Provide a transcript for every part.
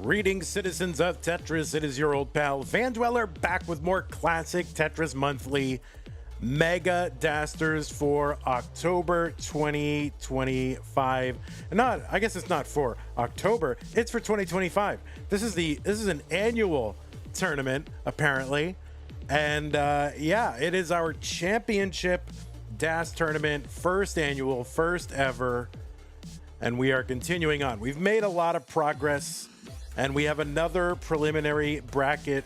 Greetings, citizens of Tetris. It is your old pal Van Dweller back with more classic Tetris Monthly Mega Dasters for October 2025. I guess it's not for October, it's for 2025. This is an annual tournament apparently, and yeah, it is our championship DAS tournament, first annual, first ever, and we are continuing on. We've made a lot of progress, and we have another preliminary bracket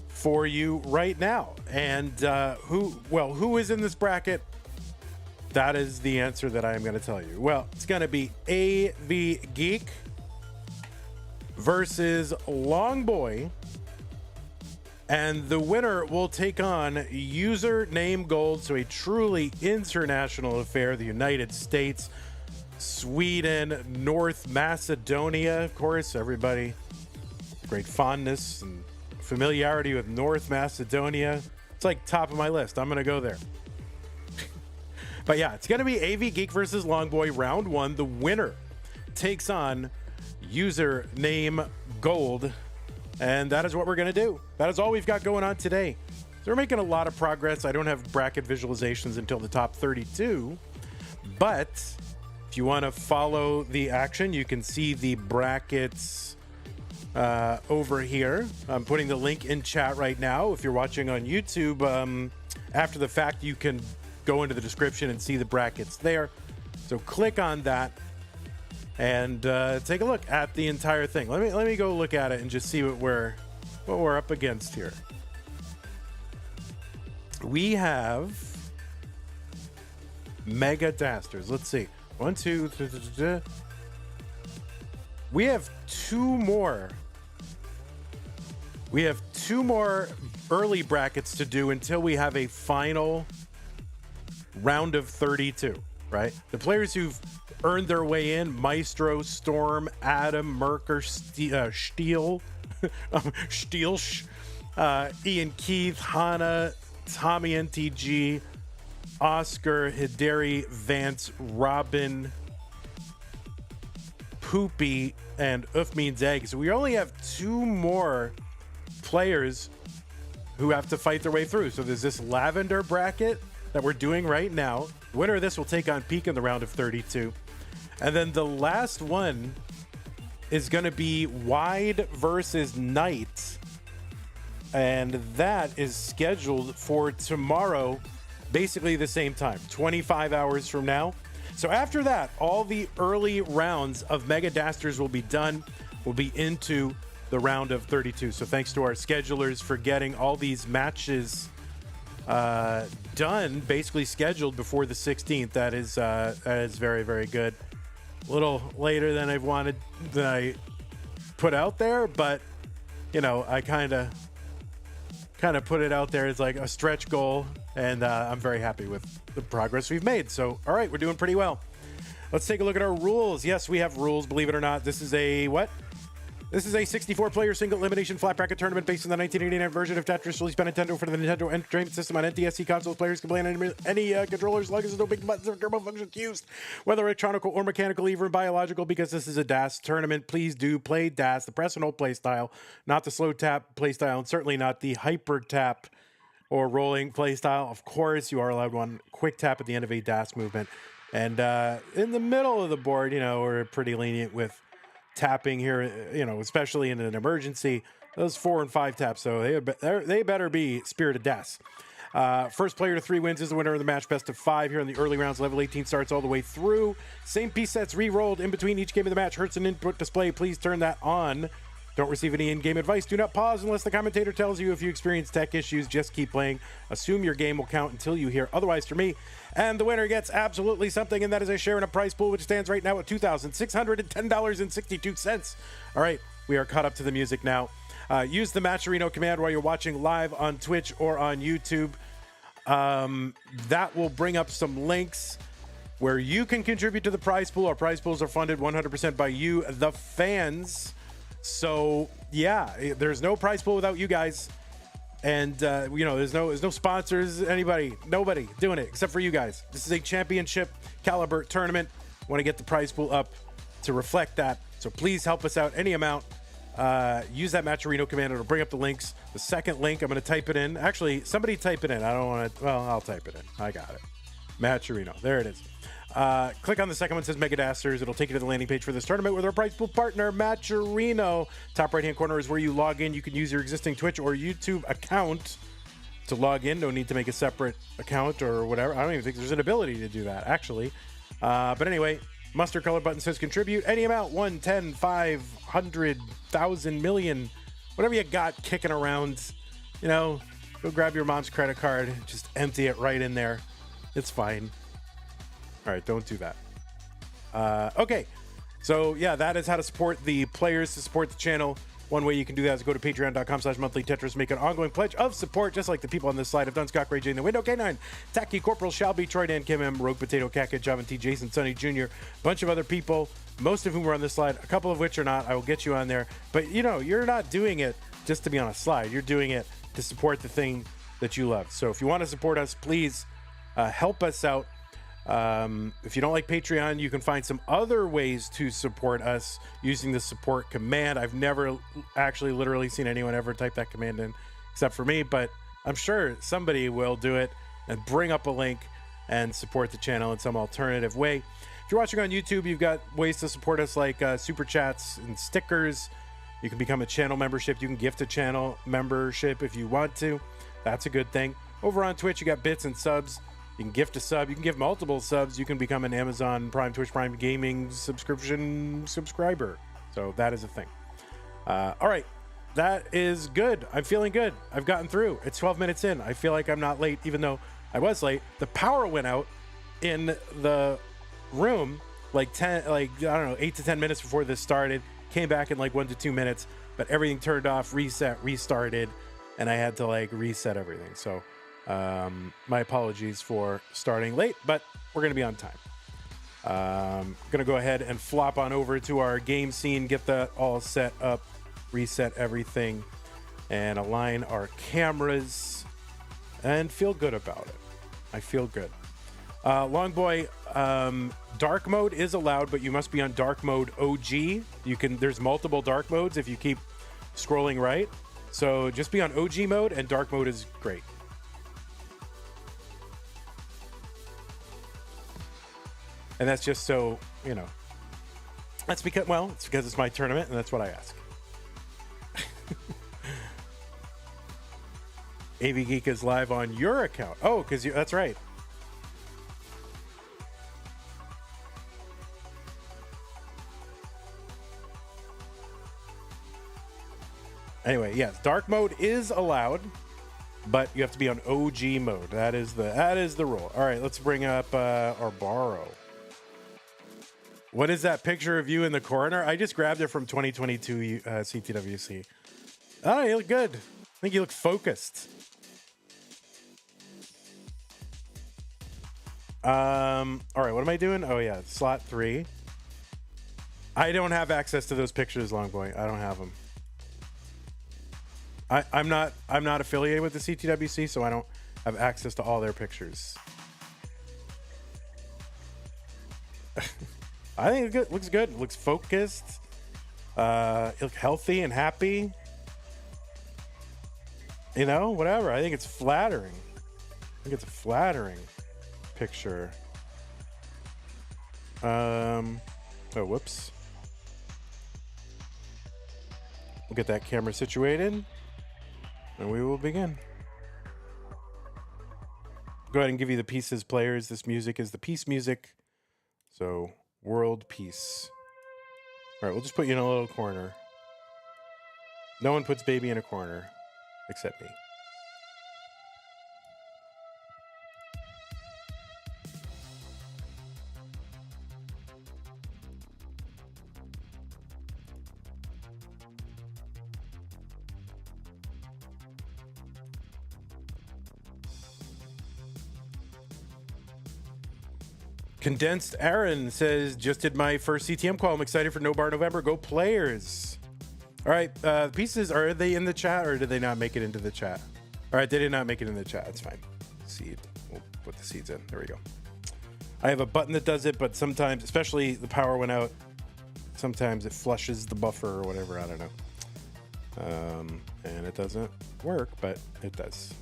for you right now. And who is in this bracket? That is the answer that I am going to tell you. Well, it's going to be Avgeek versus Longboy, and the winner will take on Username Gold, so a truly international affair. The United States, Sweden, North Macedonia, of course, everybody, great fondness and familiarity with North Macedonia. It's like top of my list. I'm going to go there. But yeah, it's going to be Avgeek versus Longboy, round one. The winner takes on Username Gold. And that is what we're going to do. That is all we've got going on today. So we're making a lot of progress. I don't have bracket visualizations until the top 32. But if you want to follow the action, you can see the brackets over here. I'm putting the link in chat right now. If you're watching on YouTube, after the fact, you can go into the description and see the brackets there. So click on that and take a look at the entire thing. Let me go look at it and just see what we're up against here. We have Mega Dasters. Let's see. 1, 2, 3, 3. We have two more. We have two more early brackets to do until we have a final round of 32, right? The players who've earned their way in: Maestro, Storm, Adam, Merker, Steel, Ian Keith, Hannah, Tommy NTG, Oscar, Hideri, Vance, Robin, Poopy, and Uf Means Egg. So we only have two more players who have to fight their way through. So there's this Lavendar bracket that we're doing right now. The winner of this will take on Peak in the round of 32. And then the last one is going to be Wide versus Night. And that is scheduled for tomorrow, basically the same time, 25 hours from now. So after that, all the early rounds of Mega Dasters will be done. We'll be into the round of 32. So thanks to our schedulers for getting all these matches done, basically scheduled before the 16th. That is very, very good. A little later than I put out there, but you know, I kind of put it out there as like a stretch goal, and I'm very happy with the progress we've made. So, all right, we're doing pretty well. Let's take a look at our rules. Yes, we have rules, believe it or not. This is a what? This is a 64-player single elimination flat bracket tournament based on the 1989 version of Tetris, released by Nintendo for the Nintendo Entertainment System on NTSC consoles. Players can play on any controllers as long as there's no big buttons or turbo functions used, whether electronic or mechanical, even biological, because this is a DAS tournament. Please do play DAS, the press and hold play style, not the slow tap play style, and certainly not the hyper tap or rolling play style. Of course, you are allowed one quick tap at the end of a DAS movement. And in the middle of the board, you know, we're pretty lenient with tapping here, you know, especially in an emergency. Those 4 and 5 taps, so they better be Spirited DAS. First player to 3 wins is the winner of the match. Best of 5 here in the early rounds. Level 18 starts all the way through. Same piece sets re-rolled in between each game of the match. Hurts an input display. Please turn that on. Don't receive any in-game advice. Do not pause unless the commentator tells you. If you experience tech issues, just keep playing. Assume your game will count until you hear otherwise from me. And the winner gets absolutely something, and that is a share in a prize pool, which stands right now at $2,610.62. All right, we are caught up to the music now. Use the Matcherino command while you're watching live on Twitch or on YouTube. That will bring up some links where you can contribute to the prize pool. Our prize pools are funded 100% by you, the fans. So yeah, there's no prize pool without you guys, and you know, there's no sponsors, nobody doing it except for you guys. This is a championship caliber tournament. Want to get the prize pool up to reflect that, so please help us out any amount. use that Matcherino command. It'll bring up the links. The second link, I'm going to type it in. Actually, somebody type it in. I don't want to. Well, I'll type it in. I got it. Matcherino. There it is. Click on the second one, says Mega Dasters. It'll take you to the landing page for this tournament with our prize pool partner, Matcherino. Top right-hand corner is where you log in. You can use your existing Twitch or YouTube account to log in. No need to make a separate account or whatever. I don't even think there's an ability to do that, actually. But anyway, mustard color button says contribute. Any amount, 1, 10, 5, 100, 1,000, million, whatever you got kicking around. You know, go grab your mom's credit card. Just empty it right in there. It's fine. All right, don't do that. Okay, so yeah, that is how to support the players, to support the channel. One way you can do that is go to patreon.com/monthly Tetris, make an ongoing pledge of support, just like the people on this slide have done. Scott, Ray J, in the window, K9, Tacky, Corporal, Shelby, Troy, Dan, Kim M, Rogue Potato, Cat, Java T, Jason, Sonny Jr., a bunch of other people, most of whom are on this slide, a couple of which are not. I will get you on there. But, you know, you're not doing it just to be on a slide. You're doing it to support the thing that you love. So if you want to support us, please help us out. If you don't like Patreon, you can find some other ways to support us using the support command. I've never actually literally seen anyone ever type that command in except for me, but I'm sure somebody will do it and bring up a link and support the channel in some alternative way. If you're watching on YouTube, you've got ways to support us like super chats and stickers. You can become a channel membership. You can gift a channel membership if you want to. That's a good thing. Over on Twitch, you got bits and subs. You can gift a sub. You can give multiple subs. You can become an Amazon Prime, Twitch Prime Gaming subscriber. So that is a thing. All right. That is good. I'm feeling good. I've gotten through. It's 12 minutes in. I feel like I'm not late, even though I was late. The power went out in the room like 8 to 10 minutes before this started. Came back in like 1 to 2 minutes, but everything turned off, reset, restarted, and I had to like reset everything. So my apologies for starting late, but we're going to be on time. Going to go ahead and flop on over to our game scene, get that all set up, reset everything, and align our cameras, and feel good about it. I feel good. Longboy, dark mode is allowed, but you must be on dark mode OG. There's multiple dark modes if you keep scrolling right. So just be on OG mode, and dark mode is great. And that's just so, you know, that's because, well, it's because it's my tournament and that's what I ask. Avgeek is live on your account. Oh, because that's right. Anyway, yes, dark mode is allowed, but you have to be on OG mode. That is the rule. All right, let's bring up our borrow. What is that picture of you in the corner? I just grabbed it from 2022 CTWC. Oh, you look good. I think you look focused. All right, what am I doing? Oh yeah, slot 3. I don't have access to those pictures, Longboy. I don't have them. I'm not affiliated with the CTWC, so I don't have access to all their pictures. I think it looks good. It looks focused. You look healthy and happy. You know, whatever. I think it's flattering. I think it's a flattering picture. Oh, whoops. We'll get that camera situated, and we will begin. Go ahead and give you the pieces, players. This music is the peace music. So, world peace. All right, we'll just put you in a little corner. No one puts baby in a corner except me. Condensed Aaron says, just did my first CTM call. I'm excited for No Bar November. Go players. All right. Pieces, are they in the chat or did they not make it into the chat? All right. They did not make it in the chat. That's fine. Seed. We'll put the seeds in. There we go. I have a button that does it, but sometimes, especially the power went out, sometimes it flushes the buffer or whatever. I don't know. And it doesn't work, but it does.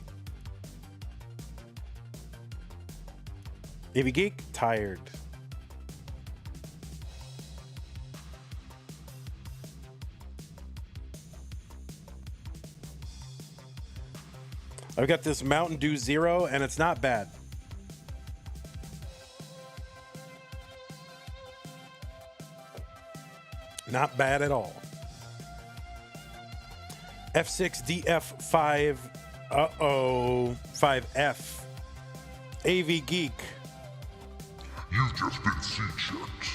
Avgeek, tired. I've got this Mountain Dew Zero, and it's not bad. Not bad at all. F6DF5, 5F. Avgeek. You've just been C-checked.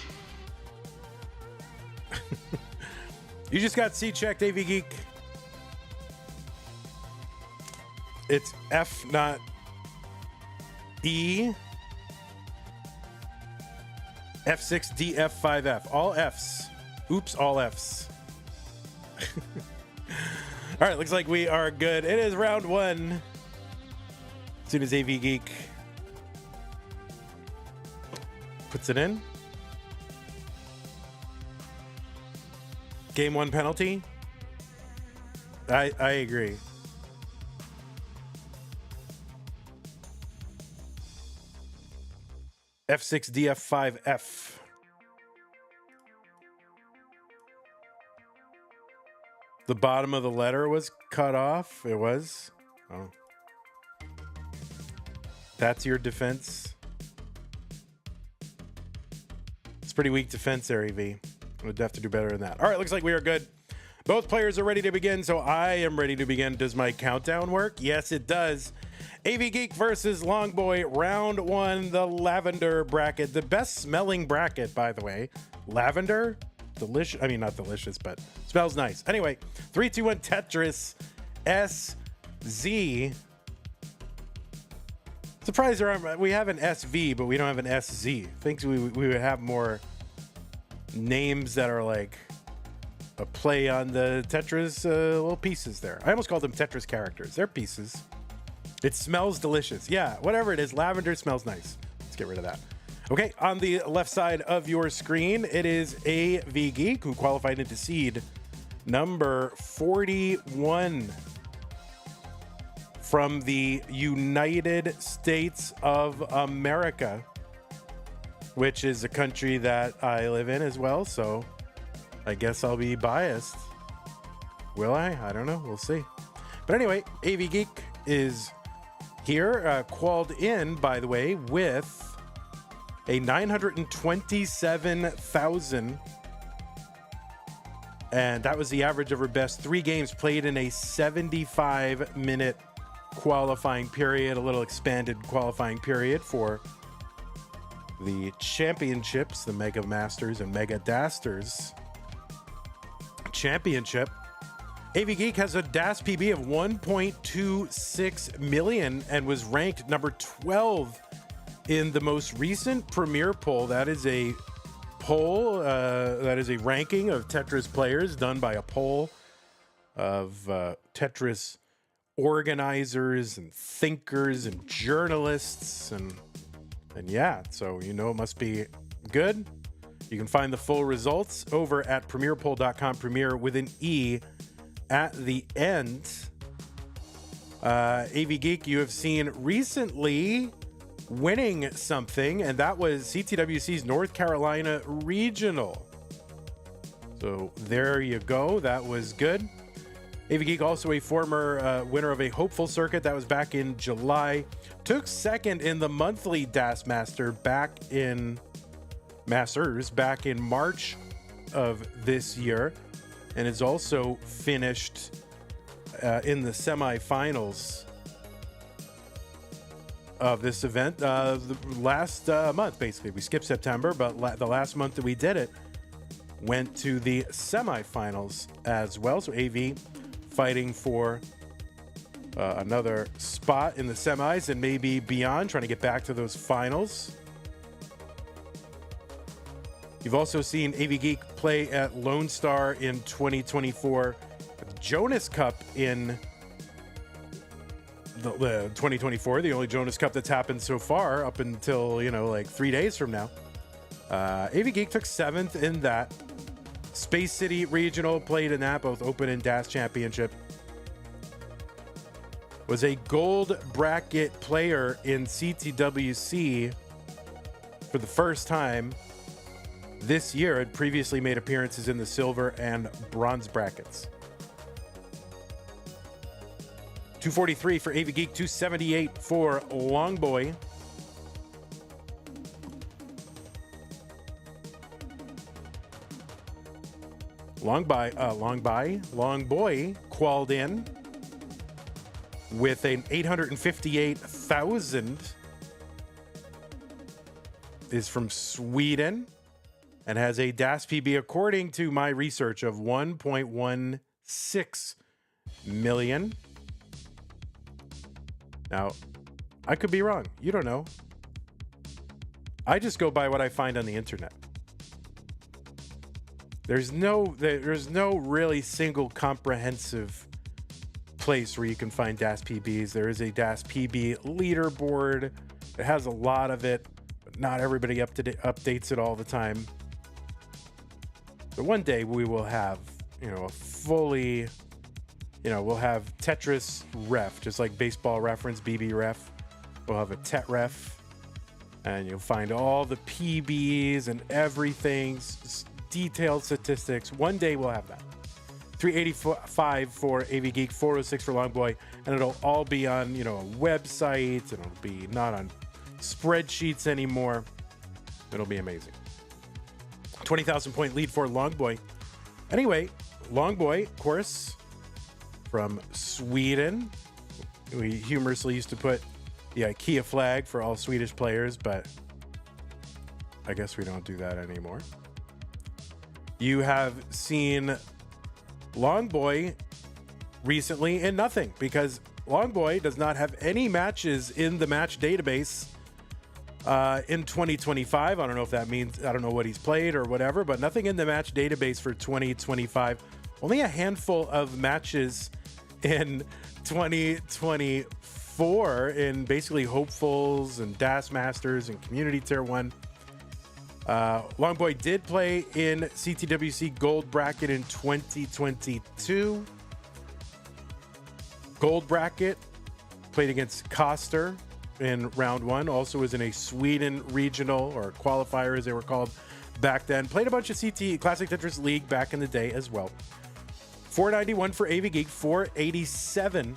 You just got C-checked, Avgeek. It's F, not E. F6DF5F. All Fs. Oops, all Fs. All right, looks like we are good. It is round one. As soon as Avgeek puts it in. Game one penalty. I agree. F6DF5F. The bottom of the letter was cut off. It was. Oh. That's your defense. It's pretty weak defense there, EV. Would have to do better than that. All right, looks like we are good. Both players are ready to begin, so I am ready to begin. Does my countdown work? Yes, it does. Avgeek versus Longboy, round one, the Lavendar bracket. The best smelling bracket, by the way. Lavendar? Delicious. I mean, not delicious, but smells nice. Anyway, 3, 2, 1, Tetris SZ. Surprised we have an SV, but we don't have an SZ. Thinks we would have more names that are like a play on the Tetris little pieces there. I almost called them Tetris characters. They're pieces. It smells delicious. Yeah, whatever it is, lavender smells nice. Let's get rid of that. Okay, on the left side of your screen, it is Avgeek, who qualified into seed number 41 from the United States of America, which is a country that I live in as well, so I guess I'll be biased. Will I? I don't know. We'll see. But anyway, Avgeek is here, qualled in, by the way, with a 927,000, and that was the average of her best 3 games played in a 75-minute qualifying period, a little expanded qualifying period for the championships, the Mega Masters and Mega Dasters championship. Avgeek has a DAS PB of 1.26 million and was ranked number 12 in the most recent Premier poll. That is a poll, that is a ranking of Tetris players done by a poll of Tetris organizers and thinkers and journalists. And yeah, so you know it must be good. You can find the full results over at premierpoll.com, Premier with an E at the end. Avgeek, you have seen recently winning something, and that was CTWC's North Carolina Regional. So there you go. That was good. Avgeek, also a former winner of a hopeful circuit. That was back in July. Took second in the monthly DAS Master Masters back in March of this year, and is also finished in the semifinals of this event the last month. Basically, we skipped September, but the last month that we did it went to the semifinals as well. So AV fighting for another spot in the semis and maybe beyond, trying to get back to those finals. You've also seen Avgeek play at Lone Star in 2024, Jonas Cup in the 2024, the only Jonas Cup that's happened so far up until, like 3 days from now. Avgeek took 7th in that. Space City Regional, played in that, both Open and DAS Championship. Was a gold bracket player in CTWC for the first time this year. Had previously made appearances in the silver and bronze brackets. 243 for Avgeek, 278 for Longboy. Longboy qualled in with an 858,000. Is from Sweden and has a DAS PB, according to my research, of 1.16 million. Now, I could be wrong. You don't know. I just go by what I find on the internet. There's no really single comprehensive place where you can find DAS PBs. There is a DAS PB leaderboard. It has a lot of it, but not everybody updates it all the time. But one day we will have, a fully, we'll have Tetris ref, just like baseball reference, BB ref. We'll have a Tet ref, and you'll find all the PBs and everything, detailed statistics. One day we'll have that. 385 for Avgeek, 406 for Longboy, and it'll all be on, a website, and it'll be not on spreadsheets anymore. It'll be amazing. 20,000 point lead for Longboy. Anyway, Longboy, of course, from Sweden. We humorously used to put the IKEA flag for all Swedish players, but I guess we don't do that anymore. You have seen Longboy recently in nothing, because Longboy does not have any matches in the match database in 2025. I don't know if that means, I don't know what he's played or whatever, but nothing in the match database for 2025. Only a handful of matches in 2024 in basically hopefuls and DAS Masters and Community Tier 1. Longboy did play in CTWC Gold Bracket in 2022. Gold Bracket, played against Koster in round 1. Also was in a Sweden regional, or qualifier as they were called back then. Played a bunch of CT Classic Tetris League back in the day as well. 491 for Avgeek, 487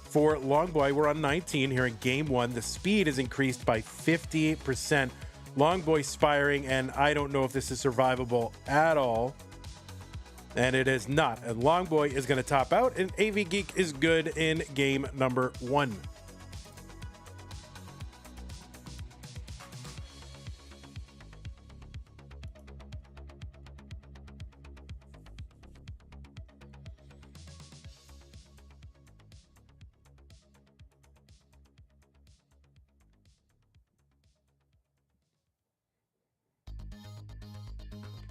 for Longboy. We're on 19 here in game 1. The speed is increased by 58%. Longboy spiring, and I don't know if this is survivable at all. And it is not. And Longboy is going to top out, and Avgeek is good in game number 1.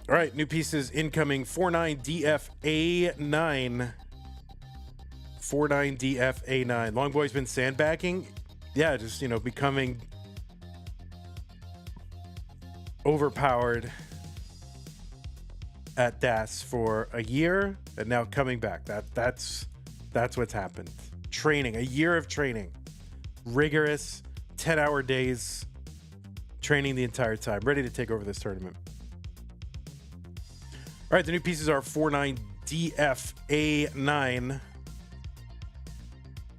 All right, new pieces incoming. 49DFA9. 49DFA9. Longboy's been sandbagging. Yeah, just, becoming overpowered at DAS for a year, and now coming back. That's what's happened. Training, a year of training. Rigorous, 10-hour days. Training the entire time. Ready to take over this tournament. All right, the new pieces are 49DFA9.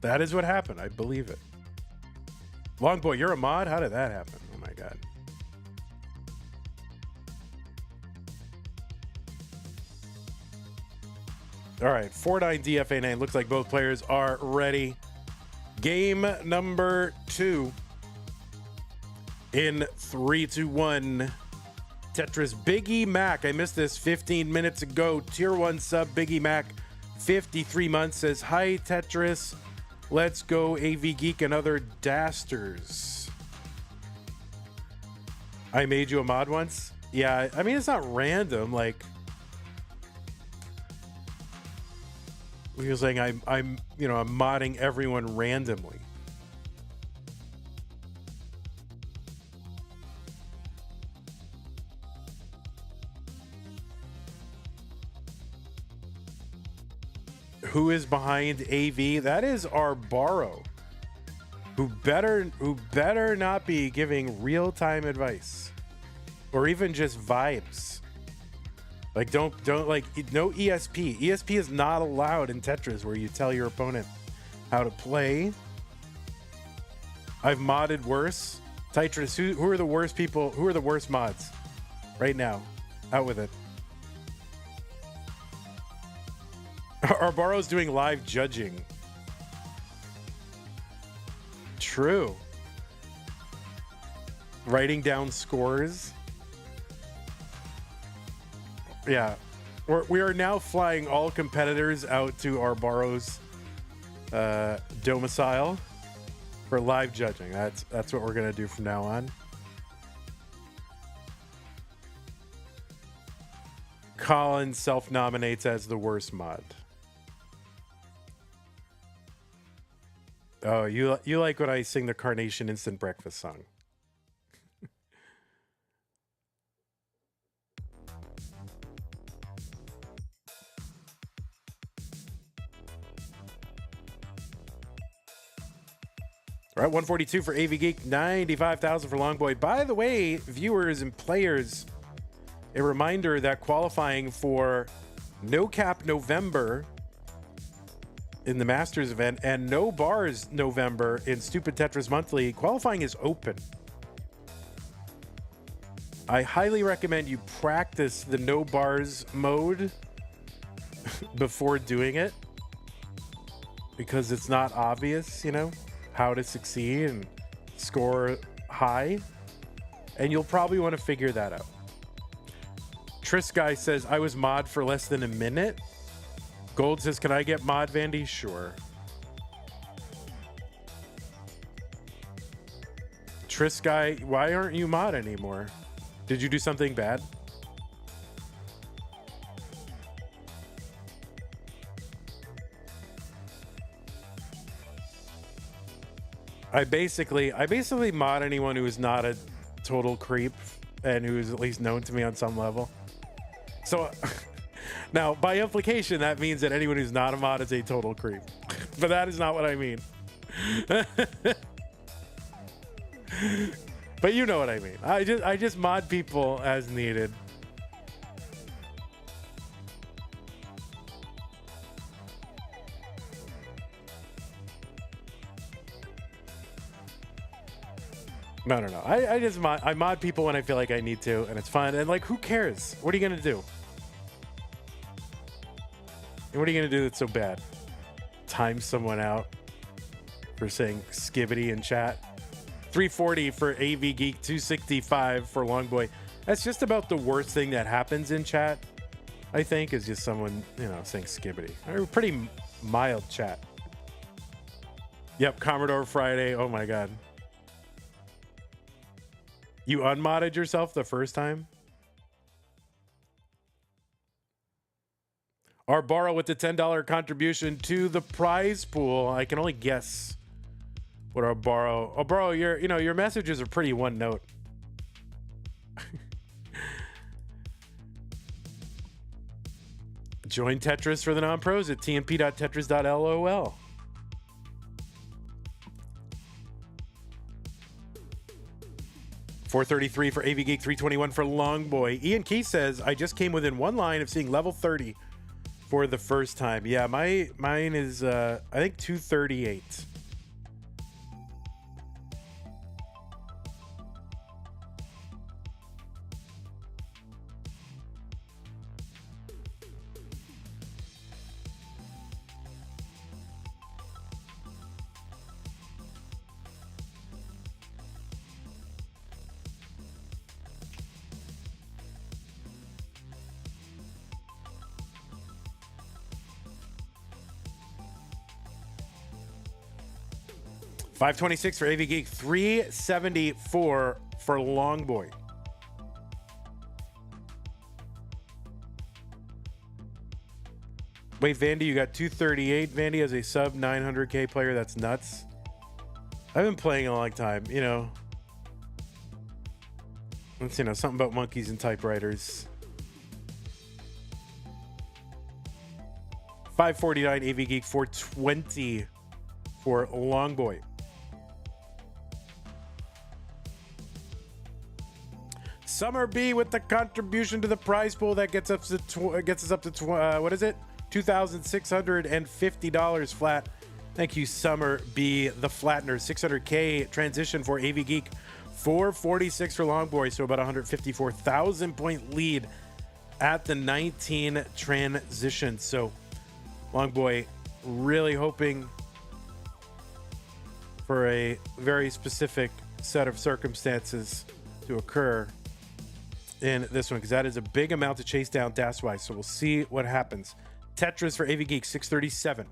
That is what happened. I believe it. Longboy, you're a mod? How did that happen? Oh, my God. All right, 49DFA9. Looks like both players are ready. Game number 2 in 3, 2, 1. Tetris. Biggie Mac, I missed this 15 minutes ago. Tier 1 sub Biggie Mac, 53 months, says, hi Tetris, let's go Avgeek and other Dasters. I made you a mod once? Yeah, I mean, it's not random. Like, he was saying I'm modding everyone randomly. Who is behind AV? That is our Borrow, who better not be giving real-time advice or even just vibes. Like don't like no ESP. ESP is not allowed in Tetris where you tell your opponent how to play. I've modded worse. Tetris, who are the worst people? Who are the worst mods right now? Out with it. Our Borrow's doing live judging. True. Writing down scores. Yeah. We are now flying all competitors out to our Borrow's domicile for live judging. That's what we're gonna do from now on. Colin self-nominates as the worst mod. Oh, you like when I sing the Carnation Instant Breakfast song. All right, 142 for Avgeek, 95,000 for Longboy. By the way, viewers and players, a reminder that qualifying for No Cap November in the Masters event and No Bars November in Stupid Tetris Monthly, qualifying is open. I highly recommend you practice the No Bars mode before doing it, because it's not obvious, you know, how to succeed and score high, and you'll probably want to figure that out. Tris Guy says, I was mod for less than a minute. Gold says, can I get mod, Vandy? Sure. Tris Guy, why aren't you mod anymore? Did you do something bad? I basically mod anyone who is not a total creep and who is at least known to me on some level. So now, by implication, that means that anyone who's not a mod is a total creep. But that is not what I mean. But you know what I mean. I just mod people as needed. No. I mod people when I feel like I need to, and it's fun. And like, who cares? What are you gonna do? What are you gonna do that's so bad? Time someone out for saying skibbity in chat. 340 for Avgeek, 265 for Longboy. That's just about the worst thing that happens in chat, I think, is just someone, you know, saying skibbity. A pretty mild chat. Yep, Commodore Friday. Oh my god. You unmodded yourself the first time? Our Borrow with the $10 contribution to the prize pool. I can only guess what our Borrow. Oh, Borrow, your messages are pretty one note. Join Tetris for the non-pros at tnp.tetris.lol. $433 for Avgeek, $321 for Longboy. Ian Key says, I just came within one line of seeing level 30 for the first time. Yeah, mine is, I think 238. $526 for Avgeek, $374 for Longboy. Wait, Vandy, you got 238. Vandy as a sub 900k player. That's nuts. I've been playing a long time, you know. It's, you know, something about monkeys and typewriters. 549 Avgeek, 420 for Longboy. Summer B with the contribution to the prize pool that gets us up to what is it? $2,650 flat. Thank you, Summer B, the Flattener. 600K transition for Avgeek. 446 for Longboy, so about 154,000 point lead at the 19 transition. So Longboy really hoping for a very specific set of circumstances to occur in this one, because that is a big amount to chase down DAS-wise. So we'll see what happens. Tetris for Avgeek, 637.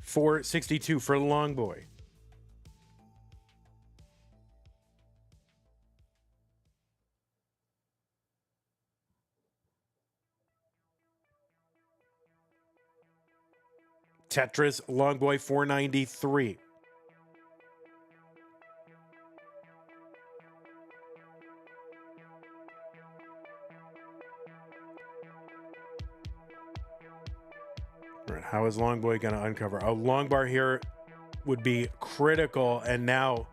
462 for Longboy. Tetris, Longboy, 493. All right, how is Longboy going to uncover? A long bar here would be critical, and now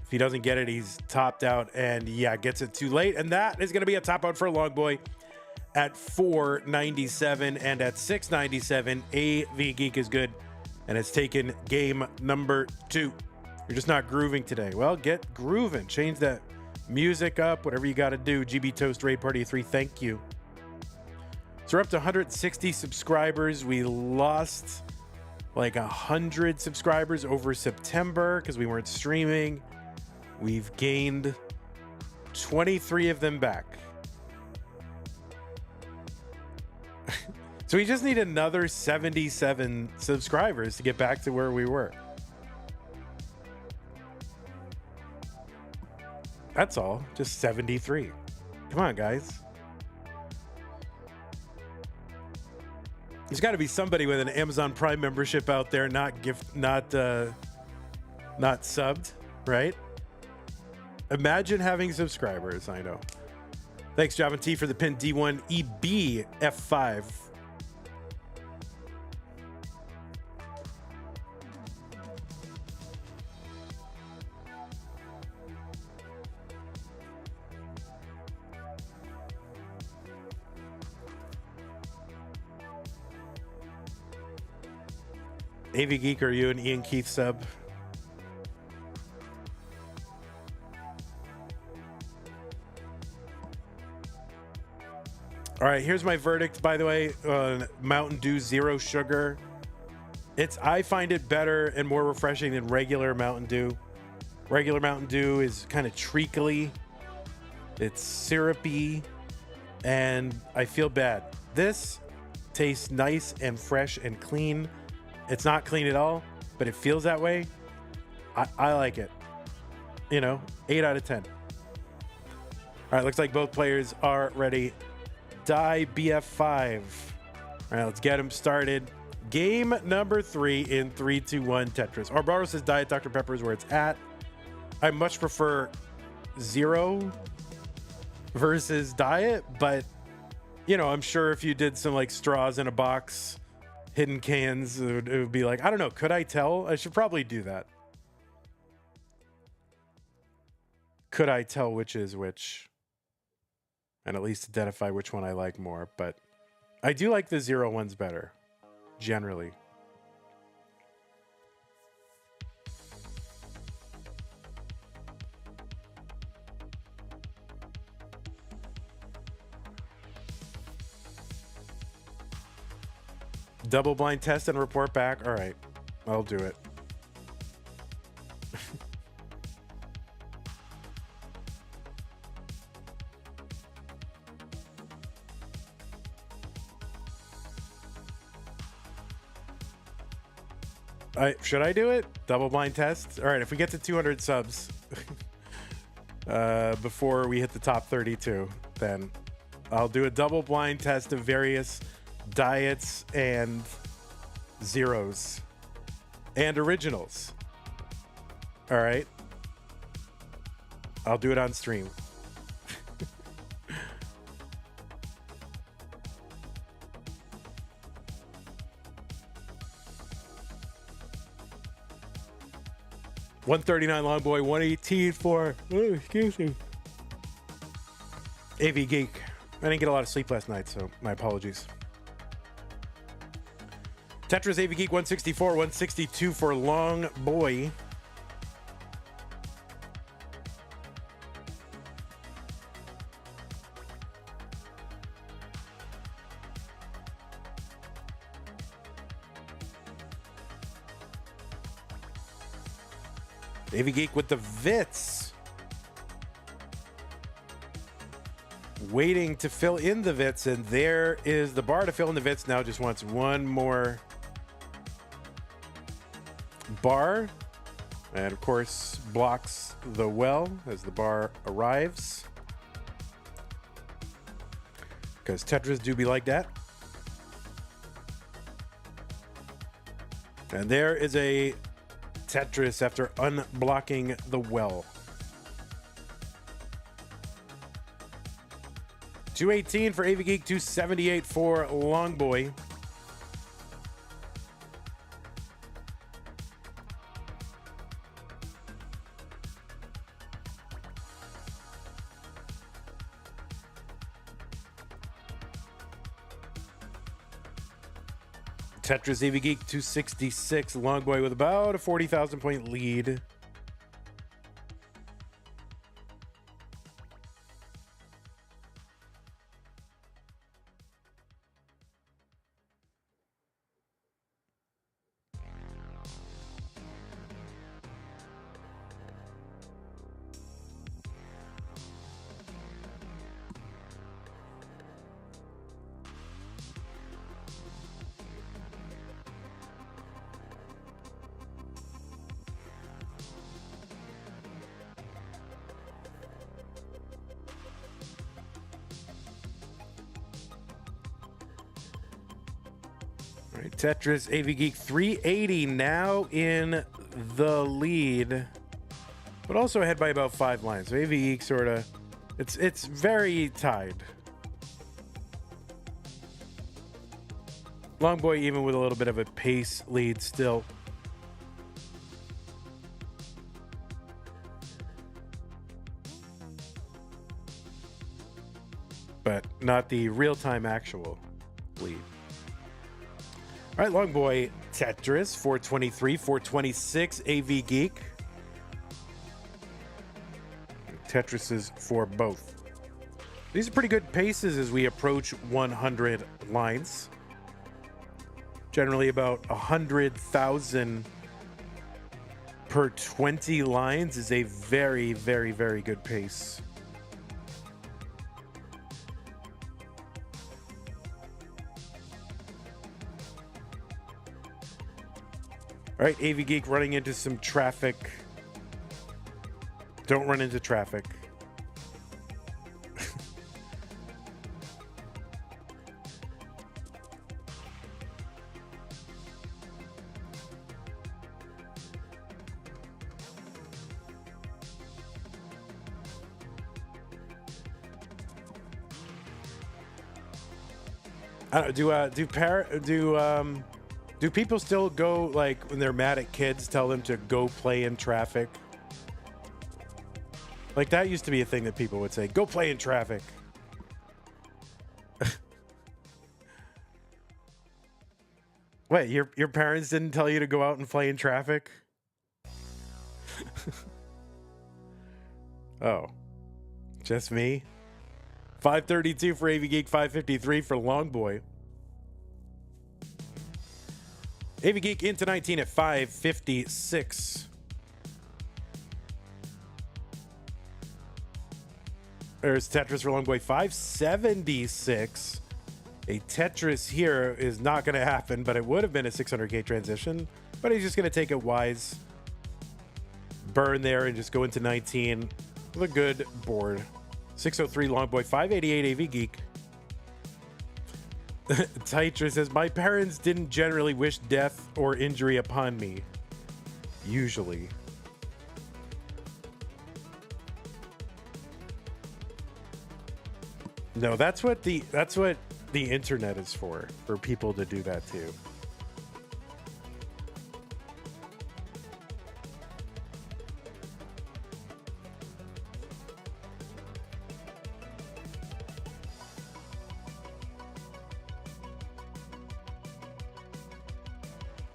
if he doesn't get it, he's topped out, and yeah, gets it too late, and that is going to be a top out for Longboy at 497, and at 697, Avgeek is good, and it's taken game number 2. You're just not grooving today. Well, get grooving. Change that music up, whatever you got to do. GB Toast Raid Party 3, thank you. So we're up to 160 subscribers. We lost like 100 subscribers over September because we weren't streaming. We've gained 23 of them back. So we just need another 77 subscribers to get back to where we were. That's all. Just 73. Come on, guys. There's got to be somebody with an Amazon Prime membership out there, not subbed, right? Imagine having subscribers. I know. Thanks, Javin T, for the pin. D1 EB F5. Avgeek, are you an Ian Keith sub? All right, here's my verdict, by the way, on Mountain Dew Zero Sugar. I find it better and more refreshing than regular Mountain Dew. Regular Mountain Dew is kind of treacly. It's syrupy, and I feel bad. This tastes nice and fresh and clean. It's not clean at all, but it feels that way. I like it. 8 out of 10. All right, looks like both players are ready. Die BF5. All right, let's get them started. Game number 3 in 3, 2, 1 Tetris. Arbaro says Diet Dr. Pepper is where it's at. I much prefer Zero versus Diet, but I'm sure if you did some like straws in a box, hidden cans, it would be like, I don't know, could I tell? I should probably do that. Could I tell which is which? And at least identify which one I like more. But I do like the Zero ones better, generally. Double blind test and report back. All right, I'll do it. Should I do it? Double blind test? All right, if we get to 200 subs before we hit the top 32, then I'll do a double blind test of various diets and zeros and originals. All right, I'll do it on stream. 139 Longboy, 118 for, excuse me, Avgeek. I didn't get a lot of sleep last night, so my apologies. Tetris Avgeek 164, 162 for Longboy. Avgeek with the Vits. Waiting to fill in the Vits, and there is the bar to fill in the Vits. Now just wants one more bar. And of course, blocks the well as the bar arrives. Because Tetris do be like that. And there is a Tetris after unblocking the well. 218 for Avgeek, 278 for Longboy. Tetris Avgeek 266, Longboy with about a 40,000 point lead. Tetris Avgeek 380 now in the lead, but also ahead by about 5 lines. So Avgeek sort of, it's very tied. Longboy even with a little bit of a pace lead still. But not the real-time actual lead. All right, Longboy Tetris, 423, 426, Avgeek. Tetrises for both. These are pretty good paces as we approach 100 lines. Generally about 100,000 per 20 lines is a very, very, very good pace. All right, Avgeek running into some traffic. Don't run into traffic. Do people still go, like, when they're mad at kids, tell them to go play in traffic? Like, that used to be a thing that people would say, go play in traffic. Wait, your parents didn't tell you to go out and play in traffic? Oh, just me? 532 for Avgeek, 553 for Longboy. Avgeek into 19 at 556. There's Tetris for Longboy, 576. A Tetris here is not going to happen, but it would have been a 600k transition. But he's just going to take a wise burn there and just go into 19 with a good board. 603 Longboy, 588 Avgeek. Tetris says, my parents didn't generally wish death or injury upon me. Usually. No, that's what the internet is for people to do that too.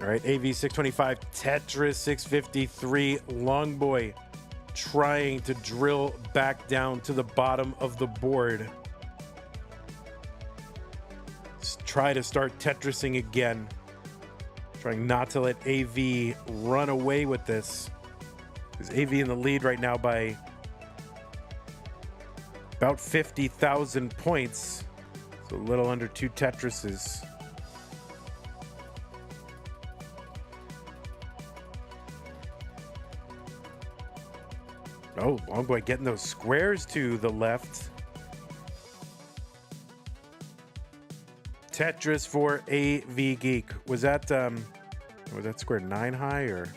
All right, AV 625, Tetris 653, Longboy trying to drill back down to the bottom of the board. Let's try to start Tetrising again. Trying not to let AV run away with this. Because AV in the lead right now by about 50,000 points. So a little under 2 Tetrises. Oh, Longboy getting those squares to the left. Tetris for Avgeek. Was that square 9 high, or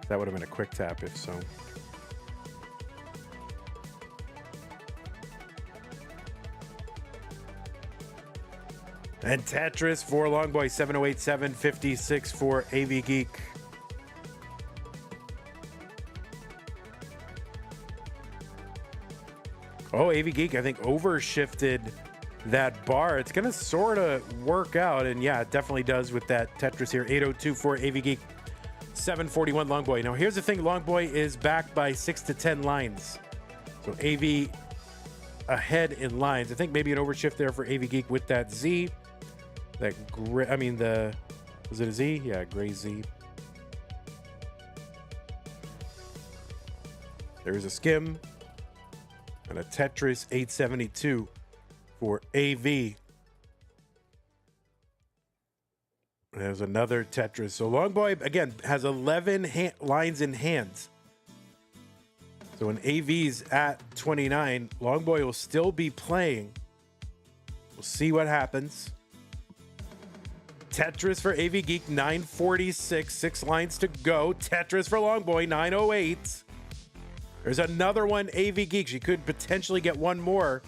that would have been a quick tap if so. And Tetris for Longboy 708, 756 for Avgeek. Oh, Avgeek, I think overshifted that bar. It's going to sort of work out. And yeah, it definitely does with that Tetris here. 802 for Avgeek, 741 Longboy. Now, here's the thing. Longboy is back by 6 to 10 lines. So AV ahead in lines. I think maybe an overshift there for Avgeek with that Z. That gray, I mean, was it a Z? Yeah, gray Z. There's a skim. And a Tetris 872 for AV. There's another Tetris. So Longboy, again, has 11 lines in hand. So when AV's at 29, Longboy will still be playing. We'll see what happens. Tetris for Avgeek, 946, 6 lines to go. Tetris for Longboy, 908. There's another one, Avgeek. She could potentially get one more.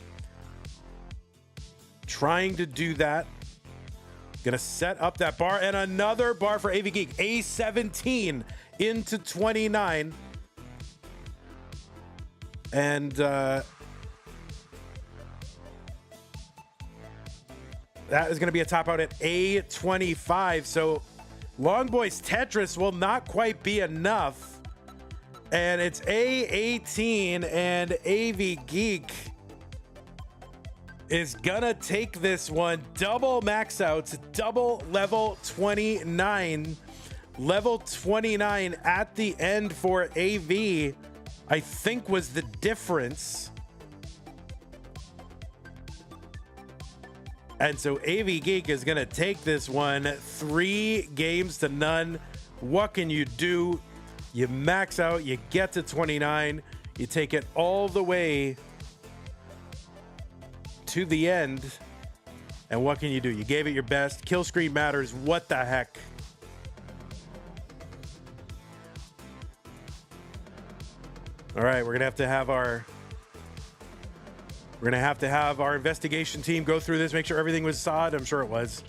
Trying to do that. Gonna set up that bar, and another bar for Avgeek. A17 into 29. And that is gonna be a top out at A25. So Longboy's Tetris will not quite be enough. And it's A18, and Avgeek is gonna take this one. Double max outs, double level 29. Level 29 at the end for AV, I think was the difference. And so Avgeek is gonna take this one 3 games to none. What can you do? You max out, you get to 29, you take it all the way to the end. And what can you do? You gave it your best. Kill screen matters. What the heck? All right, we're gonna have to have our investigation team go through this, make sure everything was sod. I'm sure it was.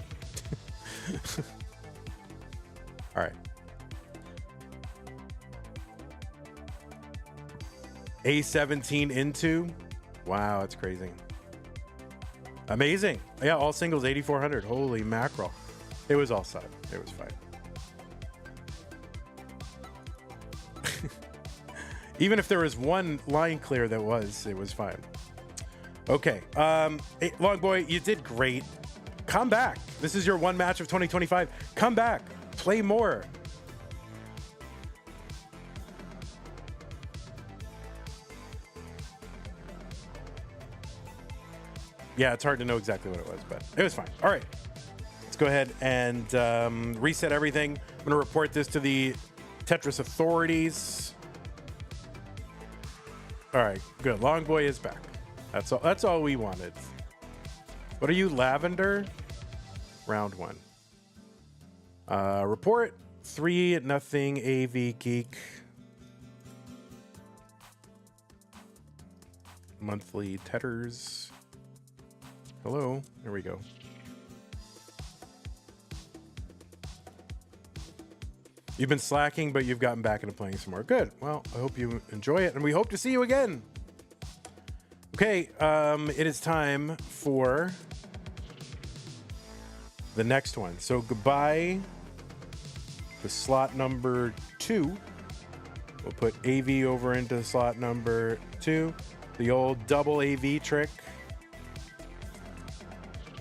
All right. A17 into. Wow, that's crazy. Amazing. Yeah, all singles, 8,400. Holy mackerel. It was all side. It was fine. Even if there was one line clear it was fine. Okay. Longboy, you did great. Come back. This is your one match of 2025. Come back. Play more. Yeah, it's hard to know exactly what it was, but it was fine. All right. Let's go ahead and reset everything. I'm going to report this to the Tetris authorities. All right, good. Longboy is back. That's all we wanted. What are you, Lavendar? Round 1. Report 3-0 Avgeek. Monthly Tetters. Hello. There we go. You've been slacking, but you've gotten back into playing some more. Good. Well, I hope you enjoy it, and we hope to see you again. Okay, it is time for the next one. So goodbye to slot number 2. We'll put AV over into slot number 2. The old double AV trick.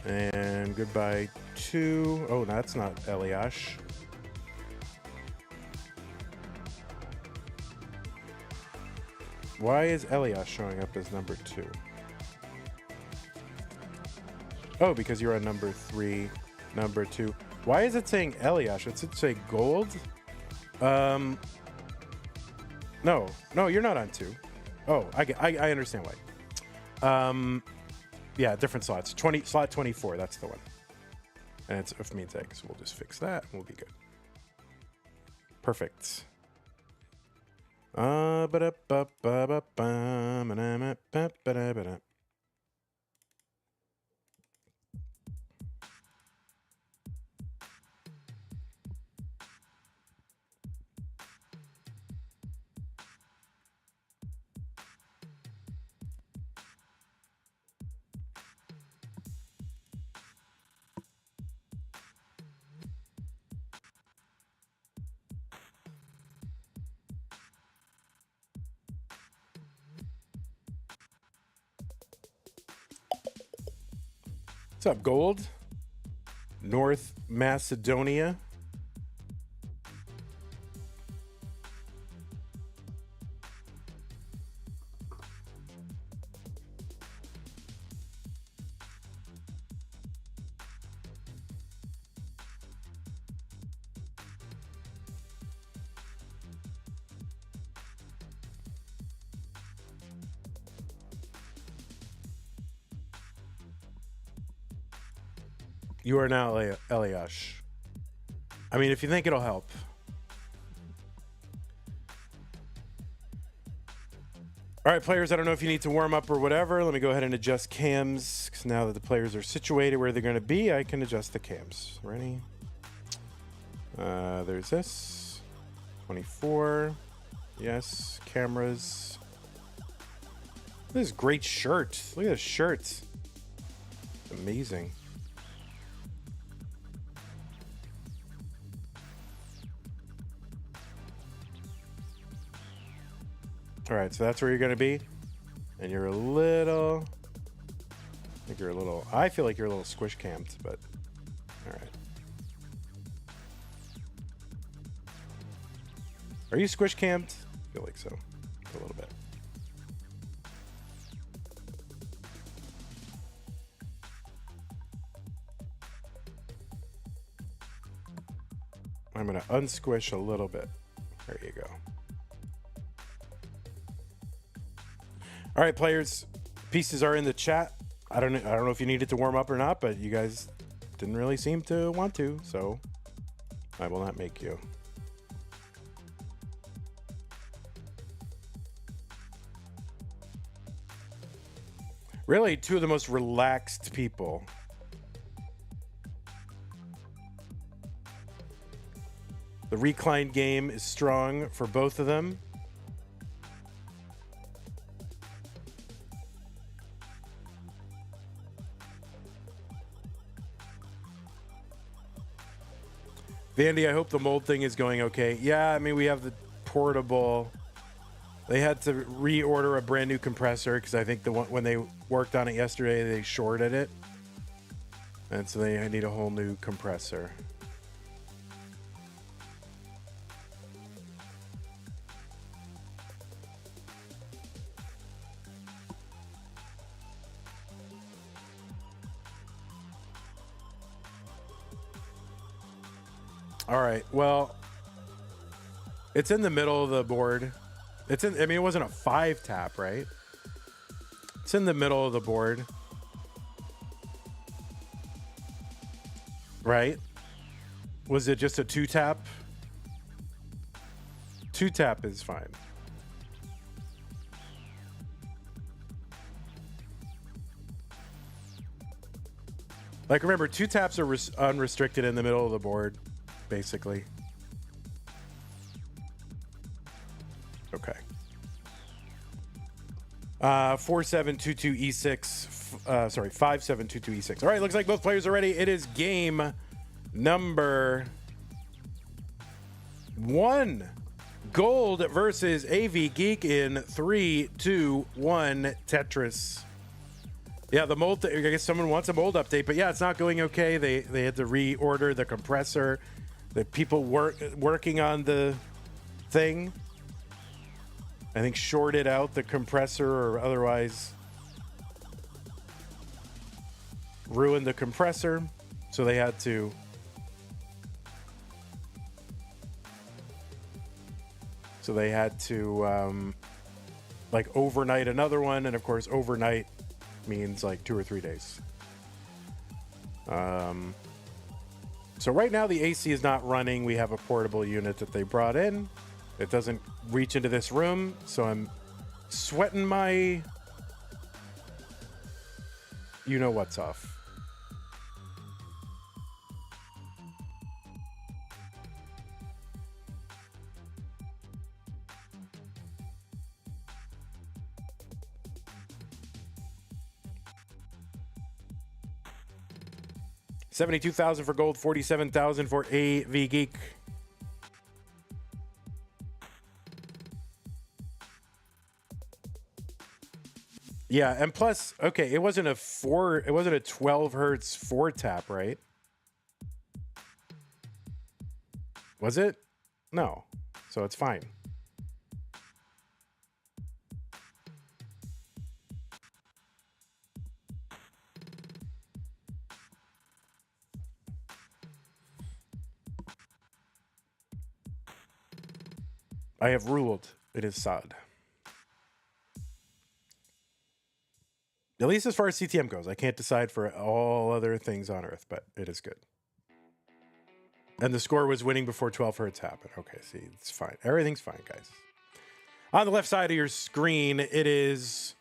And goodbye to... Oh, that's not Eliash. Why is Eliash showing up as number 2? Oh, because you're on number 3, number 2. Why is it saying Eliash? It should say gold. No, you're not on 2. Oh, I understand why. Yeah, different slots. Slot 24, that's the one. And it's if means egg, so we'll just fix that and we'll be good. Perfect. What's up, Gold? North Macedonia. You are now Eliash. I mean, if you think it'll help. All right, players, I don't know if you need to warm up or whatever. Let me go ahead and adjust cams. Because now that the players are situated where they're going to be, I can adjust the cams. Ready? There's this. 24. Yes. Cameras. This is great shirt. Look at this shirt. Amazing. All right, so that's where you're going to be. And you're a little... I feel like you're a little squish camped, but... All right. Are you squish camped? I feel like so. A little bit. I'm going to unsquish a little bit. There you go. All right, players, pieces are in the chat. I don't know if you needed to warm up or not, but you guys didn't really seem to want to, so I will not make you. Really, two of the most relaxed people. The recline game is strong for both of them. Vandy, I hope the mold thing is going okay. Yeah, I mean, we have the portable. They had to reorder a brand new compressor because I think the one when they worked on it yesterday, they shorted it. And so I need a whole new compressor. All right, well, it's in the middle of the board. I mean, it wasn't a 5 tap, right? It's in the middle of the board. Right? Was it just a 2 tap? 2 tap is fine. Like, remember, 2 taps are unrestricted in the middle of the board. Basically. Okay. 4722E6. Sorry, 5722E6. All right, looks like both players are ready. It is game number 1. Gold versus Avgeek in 3, 2, 1. Tetris. Yeah, the mold. I guess someone wants a mold update, but yeah, it's not going okay. They had to reorder the compressor. The people working on the thing, I think, shorted out the compressor or otherwise ruined the compressor, so they had to like overnight another one, and of course overnight means like 2 or 3 days. So right now the AC is not running. We have a portable unit that they brought in. It doesn't reach into this room, so I'm sweating my you-know-what's off. $72,000 for gold, $47,000 for Avgeek. Yeah, and plus, okay, it wasn't a 12 hertz 4 tap, right? Was it? No. So it's fine. I have ruled. It is sad. At least as far as CTM goes. I can't decide for all other things on Earth, but it is good. And the score was winning before 12 hertz happened. Okay, see, it's fine. Everything's fine, guys. On the left side of your screen, it is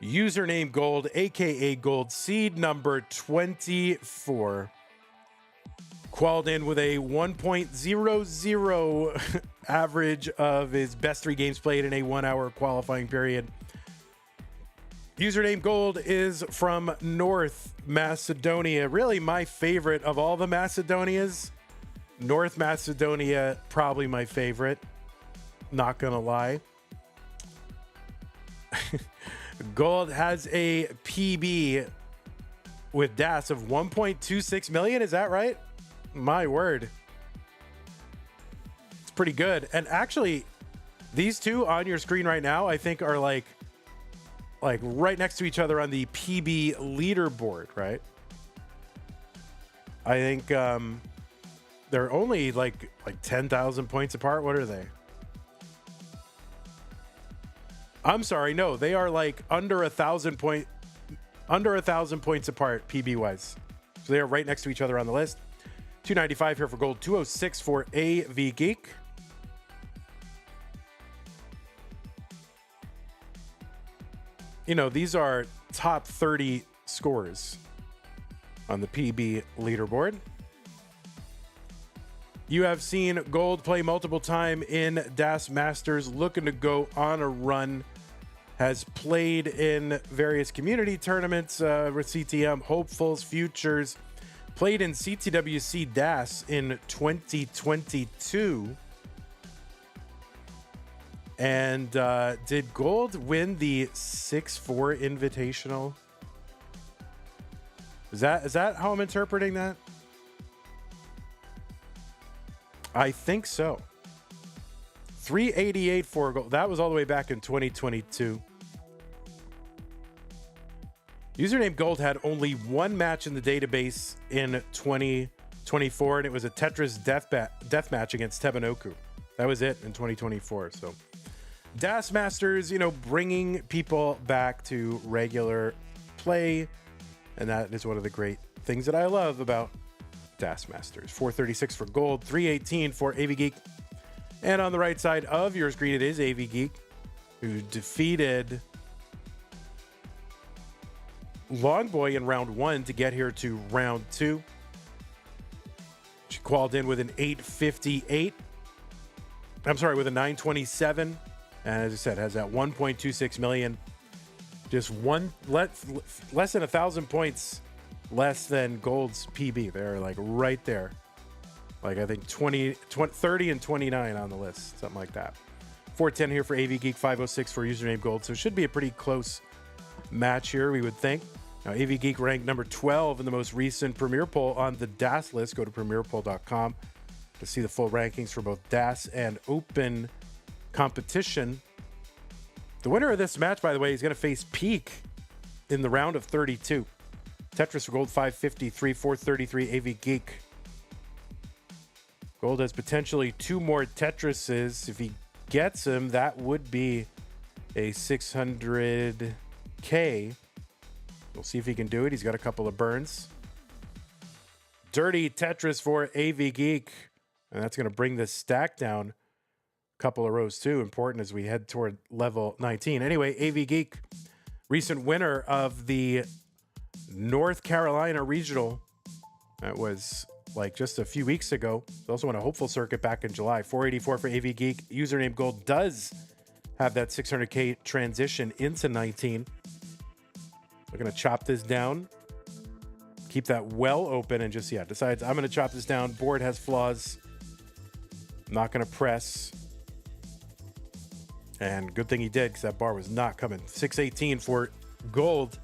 username Gold, aka Gold Seed number 24. Qualled in with a 1.00 average of his best 3 games played in a 1-hour qualifying period. Username Gold is from North Macedonia. Really my favorite of all the Macedonias. North Macedonia, probably my favorite. Not gonna lie. Gold has a PB with DAS of 1.26 million. Is that right? My word. It's pretty good. And actually, these two on your screen right now, I think are like right next to each other on the PB leaderboard, right? I think they're only like 10,000 points apart. What are they? I'm sorry, no, they are like under 1,000 points apart PB wise. So they are right next to each other on the list. 295 here for gold, 206 for Avgeek. You know, these are top 30 scores on the PB leaderboard. You have seen Gold play multiple times in Das Masters, looking to go on a run. Has played in various community tournaments with CTM, Hopefuls, Futures. Played in CTWC DAS in 2022. And did Gold win the 6-4 Invitational? Is that how I'm interpreting that? I think so. 388 for Gold. That was all the way back in 2022. Username Gold had only one match in the database in 2024, and it was a Tetris death match against Tebanoku. That was it in 2024. So Das Masters, you know, bringing people back to regular play, and that is one of the great things that I love about Das Masters. 436 for Gold, 318 for Avgeek. And on the right side of your screen, it is Avgeek, who defeated Longboy in round 1 to get here to round 2. She qualified in with an 858. I'm sorry, with a 927 And as I said, has that 1.26 million. Just less than 1,000 points less than Gold's PB. They're like right there. Like I think 30 and 29 on the list, something like that. 410 here for Avgeek, 506 for username Gold. So it should be a pretty close match here, we would think. Now, Avgeek ranked number 12 in the most recent Premier Poll on the DAS list. Go to premierpoll.com to see the full rankings for both DAS and Open competition. The winner of this match, by the way, is going to face Peak in the round of 32. Tetris for Gold, 553, 433, Avgeek. Gold has potentially 2 more Tetrises. If he gets them, that would be a 600K. We'll see if he can do it. He's got a couple of burns. Dirty Tetris for Avgeek. And that's going to bring this stack down a couple of rows too. Important as we head toward level 19. Anyway, Avgeek, recent winner of the North Carolina Regional. That was like just a few weeks ago. He also won a hopeful circuit back in July. 484 for Avgeek. Username Gold does have that 600K transition into 19. We're going to chop this down. Keep that well open and just, decides I'm going to chop this down. Board has flaws. I'm not going to press. And good thing he did because that bar was not coming. 618 for Gold.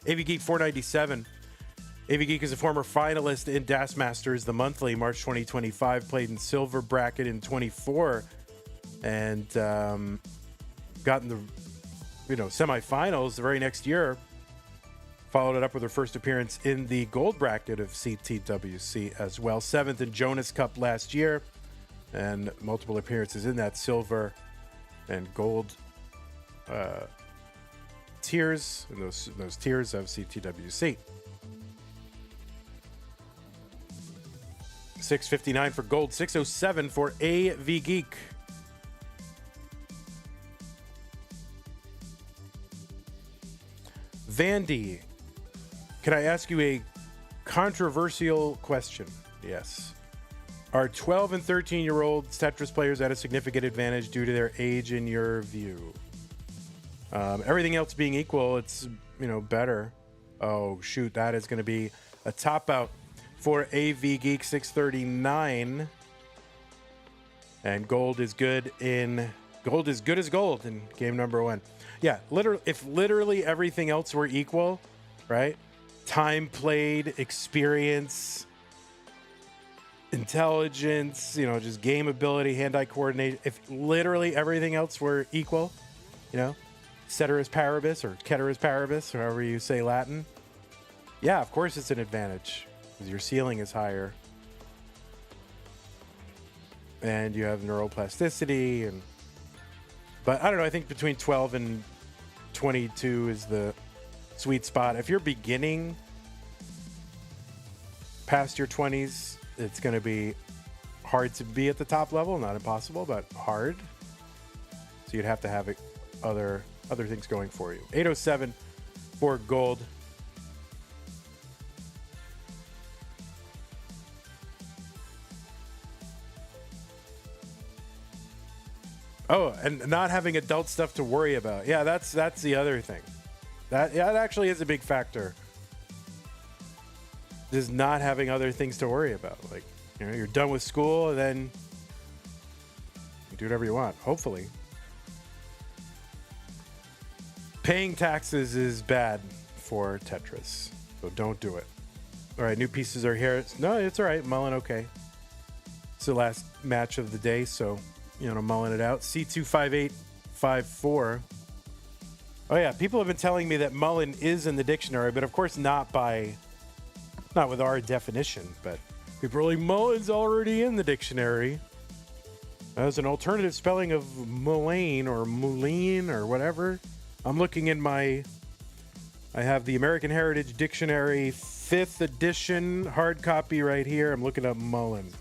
Avgeek 497. Avgeek is a former finalist in DAS Masters, the monthly, March 2025. Played in silver bracket in 24, and got in the semifinals the very next year. Followed it up with her first appearance in the gold bracket of CTWC as well. 7th in Jonas Cup last year, and multiple appearances in that silver and gold tiers, in those tiers of CTWC. 659 for Gold, 607 for Avgeek. Vandy, can I ask you a controversial question? Yes. Are 12 and 13-year-old Tetris players at a significant advantage due to their age in your view? Everything else being equal, it's, better. Oh, shoot, that is going to be a top out for Avgeek, 639. And gold is good as gold in game number 1. Yeah, if literally everything else were equal, right? Time played, experience, intelligence, just game ability, hand-eye coordination. If literally everything else were equal, ceteris paribus or ceteris paribus, or however you say Latin, yeah, of course it's an advantage because your ceiling is higher. And you have neuroplasticity, but I don't know, I think between 12 and 22 is the sweet spot. If you're beginning past your 20s, it's going to be hard to be at the top level. Not impossible, but hard. So you'd have to have other things going for you. 807 for gold. Oh, and not having adult stuff to worry about. Yeah, that's the other thing. That actually is a big factor. Just not having other things to worry about. Like, you're done with school, and then you do whatever you want, hopefully. Paying taxes is bad for Tetris, so don't do it. All right, new pieces are here. No, it's all right. Mulling okay. It's the last match of the day, so mulling it out. C25854. Oh yeah, people have been telling me that mullen is in the dictionary, but of course not with our definition. But people are like, mullen's already in the dictionary as an alternative spelling of mulane or moulin or whatever. I'm looking in I have the American Heritage Dictionary 5th edition hard copy right here. I'm looking up mullen.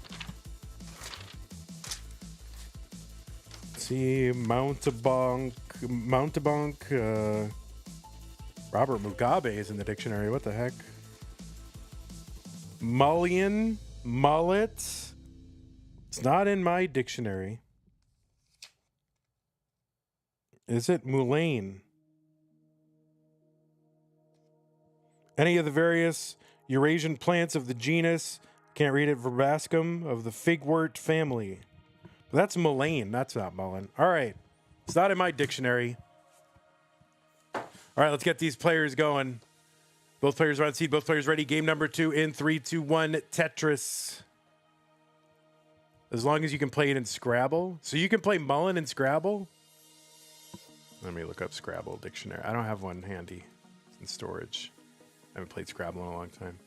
See, Mountebank, Robert Mugabe is in the dictionary. What the heck? Mullion, mullet. It's not in my dictionary. Is it mulane? Any of the various Eurasian plants of the genus, can't read it, verbascum, of the figwort family. That's mulane. That's not mullen. All right. It's not in my dictionary. All right, let's get these players going. Both players are on seed. Both players ready. Game number 2 in 3, 2, 1. Tetris. As long as you can play it in Scrabble. So you can play mullen in Scrabble? Let me look up Scrabble dictionary. I don't have one handy. It's in storage. I haven't played Scrabble in a long time.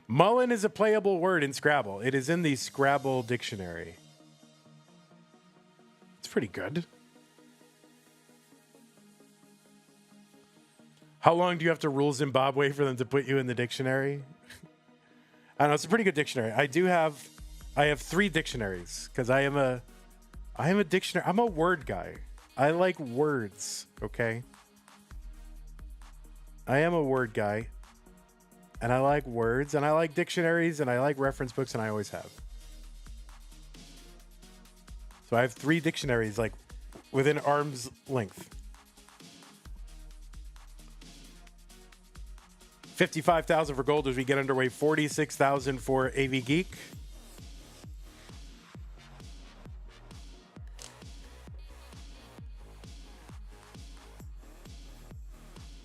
Mullen is a playable word in Scrabble. It is in the Scrabble dictionary. It's pretty good. How long do you have to rule Zimbabwe for them to put you in the dictionary? I don't know. It's a pretty good dictionary. I have 3 dictionaries because I am a dictionary. I'm a word guy. I like words. Okay. I am a word guy. And I like words, and I like dictionaries, and I like reference books, and I always have. So I have 3 dictionaries, like, within arm's length. 55,000 for gold as we get underway. 46,000 for Avgeek.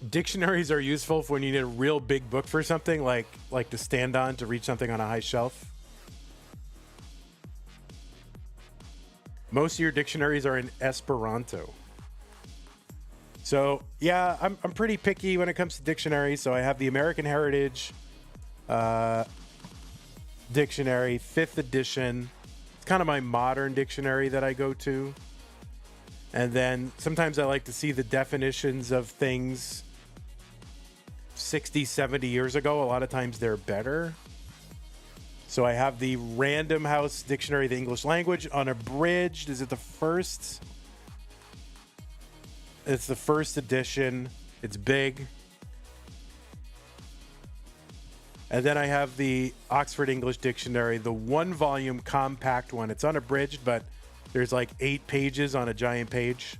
Dictionaries are useful for when you need a real big book for something, like to stand on to reach something on a high shelf. Most of your dictionaries are in Esperanto. So yeah, I'm pretty picky when it comes to dictionaries. So I have the American Heritage Dictionary, 5th edition. It's kind of my modern dictionary that I go to. And then sometimes I like to see the definitions of things 60, 70 years ago. A lot of times they're better. So I have the Random House Dictionary of the English Language, unabridged. Is it the first? It's the first edition. It's big. And then I have the Oxford English Dictionary, the 1-volume compact one. It's unabridged, but there's like 8 pages on a giant page.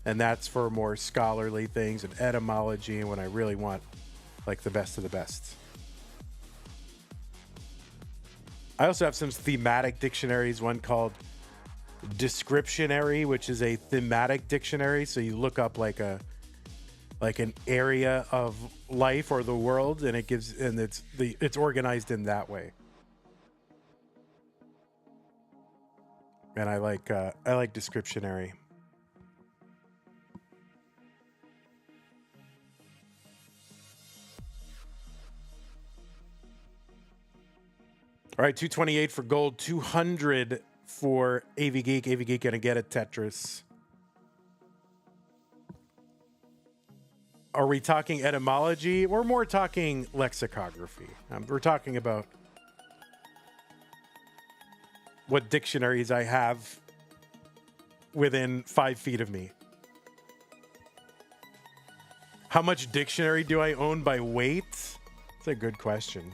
And that's for more scholarly things and etymology and when I really want like the best of the best. I also have some thematic dictionaries, one called Descriptionary, which is a thematic dictionary. So you look up like an area of life or the world, and it's organized in that way. And I like Descriptionary. All right, 228 for gold, 200 for Avgeek. Avgeek gonna get a Tetris. Are we talking etymology? We're more talking lexicography. We're talking about what dictionaries I have within 5 feet of me. How much dictionary do I own by weight? That's a good question.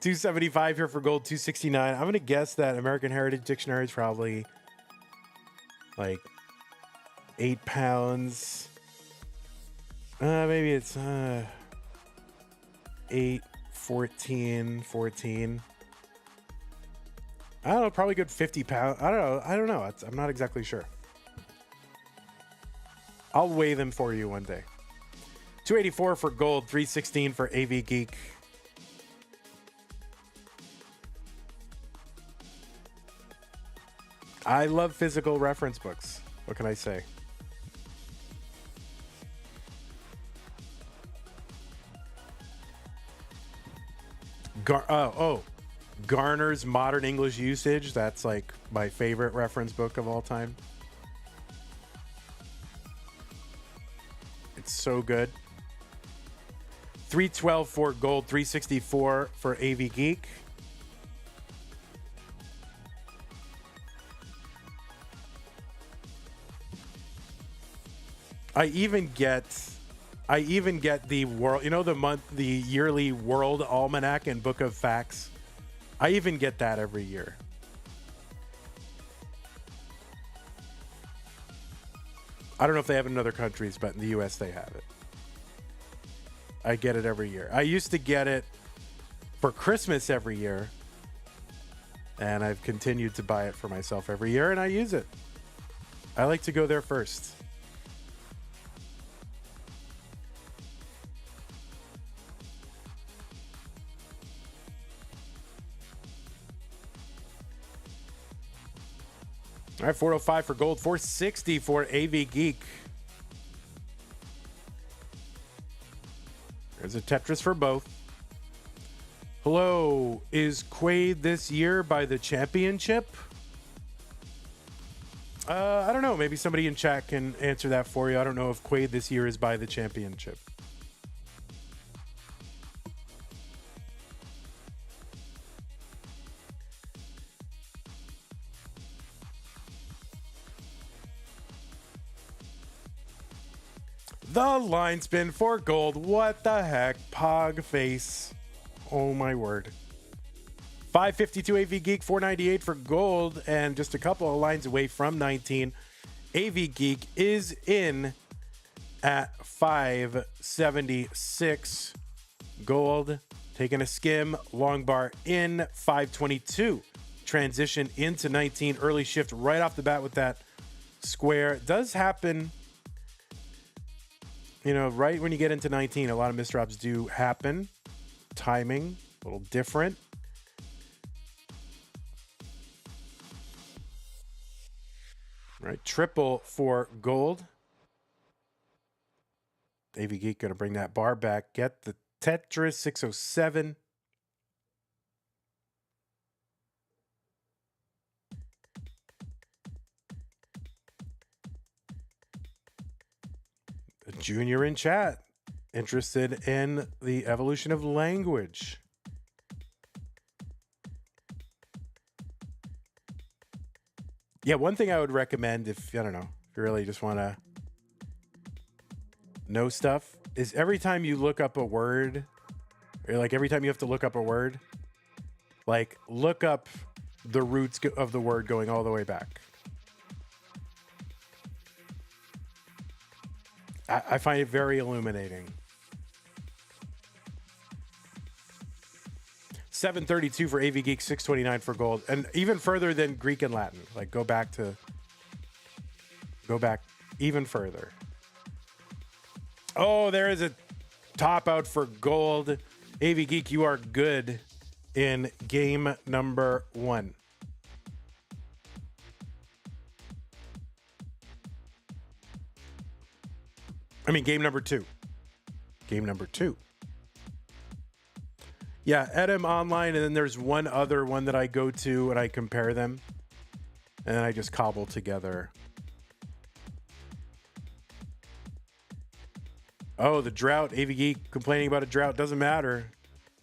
275 here for gold, 269. I'm going to guess that American Heritage Dictionary is probably like 8 pounds. Maybe it's 8, 14. I don't know, probably good 50 pounds. I don't know. I'm not exactly sure. I'll weigh them for you one day. 284 for gold, 316 for Avgeek. I love physical reference books. What can I say? Garner's Modern English Usage. That's like my favorite reference book of all time. It's so good. 312 for gold, 364 for Avgeek. I even get the world, the yearly World Almanac and Book of Facts I even get that every year. I don't know if they have it in other countries, but in the US they have it. I get it every year. I used to get it for Christmas every year, and I've continued to buy it for myself every year, and I use it. I like to go there first. All right, 405 for gold, 460 for Avgeek. There's a Tetris for both. Hello, is Quaid this year by the championship? I don't know. Maybe somebody in chat can answer that for you. I don't know if Quaid this year is by the championship. The line spin for gold. What the heck? Pog face. Oh my word. 552 Avgeek, 498 for gold, and just a couple of lines away from 19. Avgeek is in at 576. Gold taking a skim. Long bar in 522. Transition into 19. Early shift right off the bat with that square. It does happen. You know, right when you get into 19, a lot of misdrops do happen. Timing, a little different. Right, triple for gold. Avgeek going to bring that bar back. Get the Tetris 607. A junior in chat. Interested in the evolution of language. Yeah, one thing I would recommend if, I don't know, if you really just want to know stuff is every time you look up a word, or like every time you have to look up a word, like look up the roots of the word going all the way back. I find it very illuminating. 732 for Avgeek, 629 for gold, and even further than Greek and Latin. Like go back even further. Oh, there is a top out for gold. Avgeek, you are good in game number 1. I mean, game number 2. Game number 2. Yeah, Edem online, and then there's one other one that I go to and I compare them. And then I just cobble together. Oh, the drought. Avgeek complaining about a drought. Doesn't matter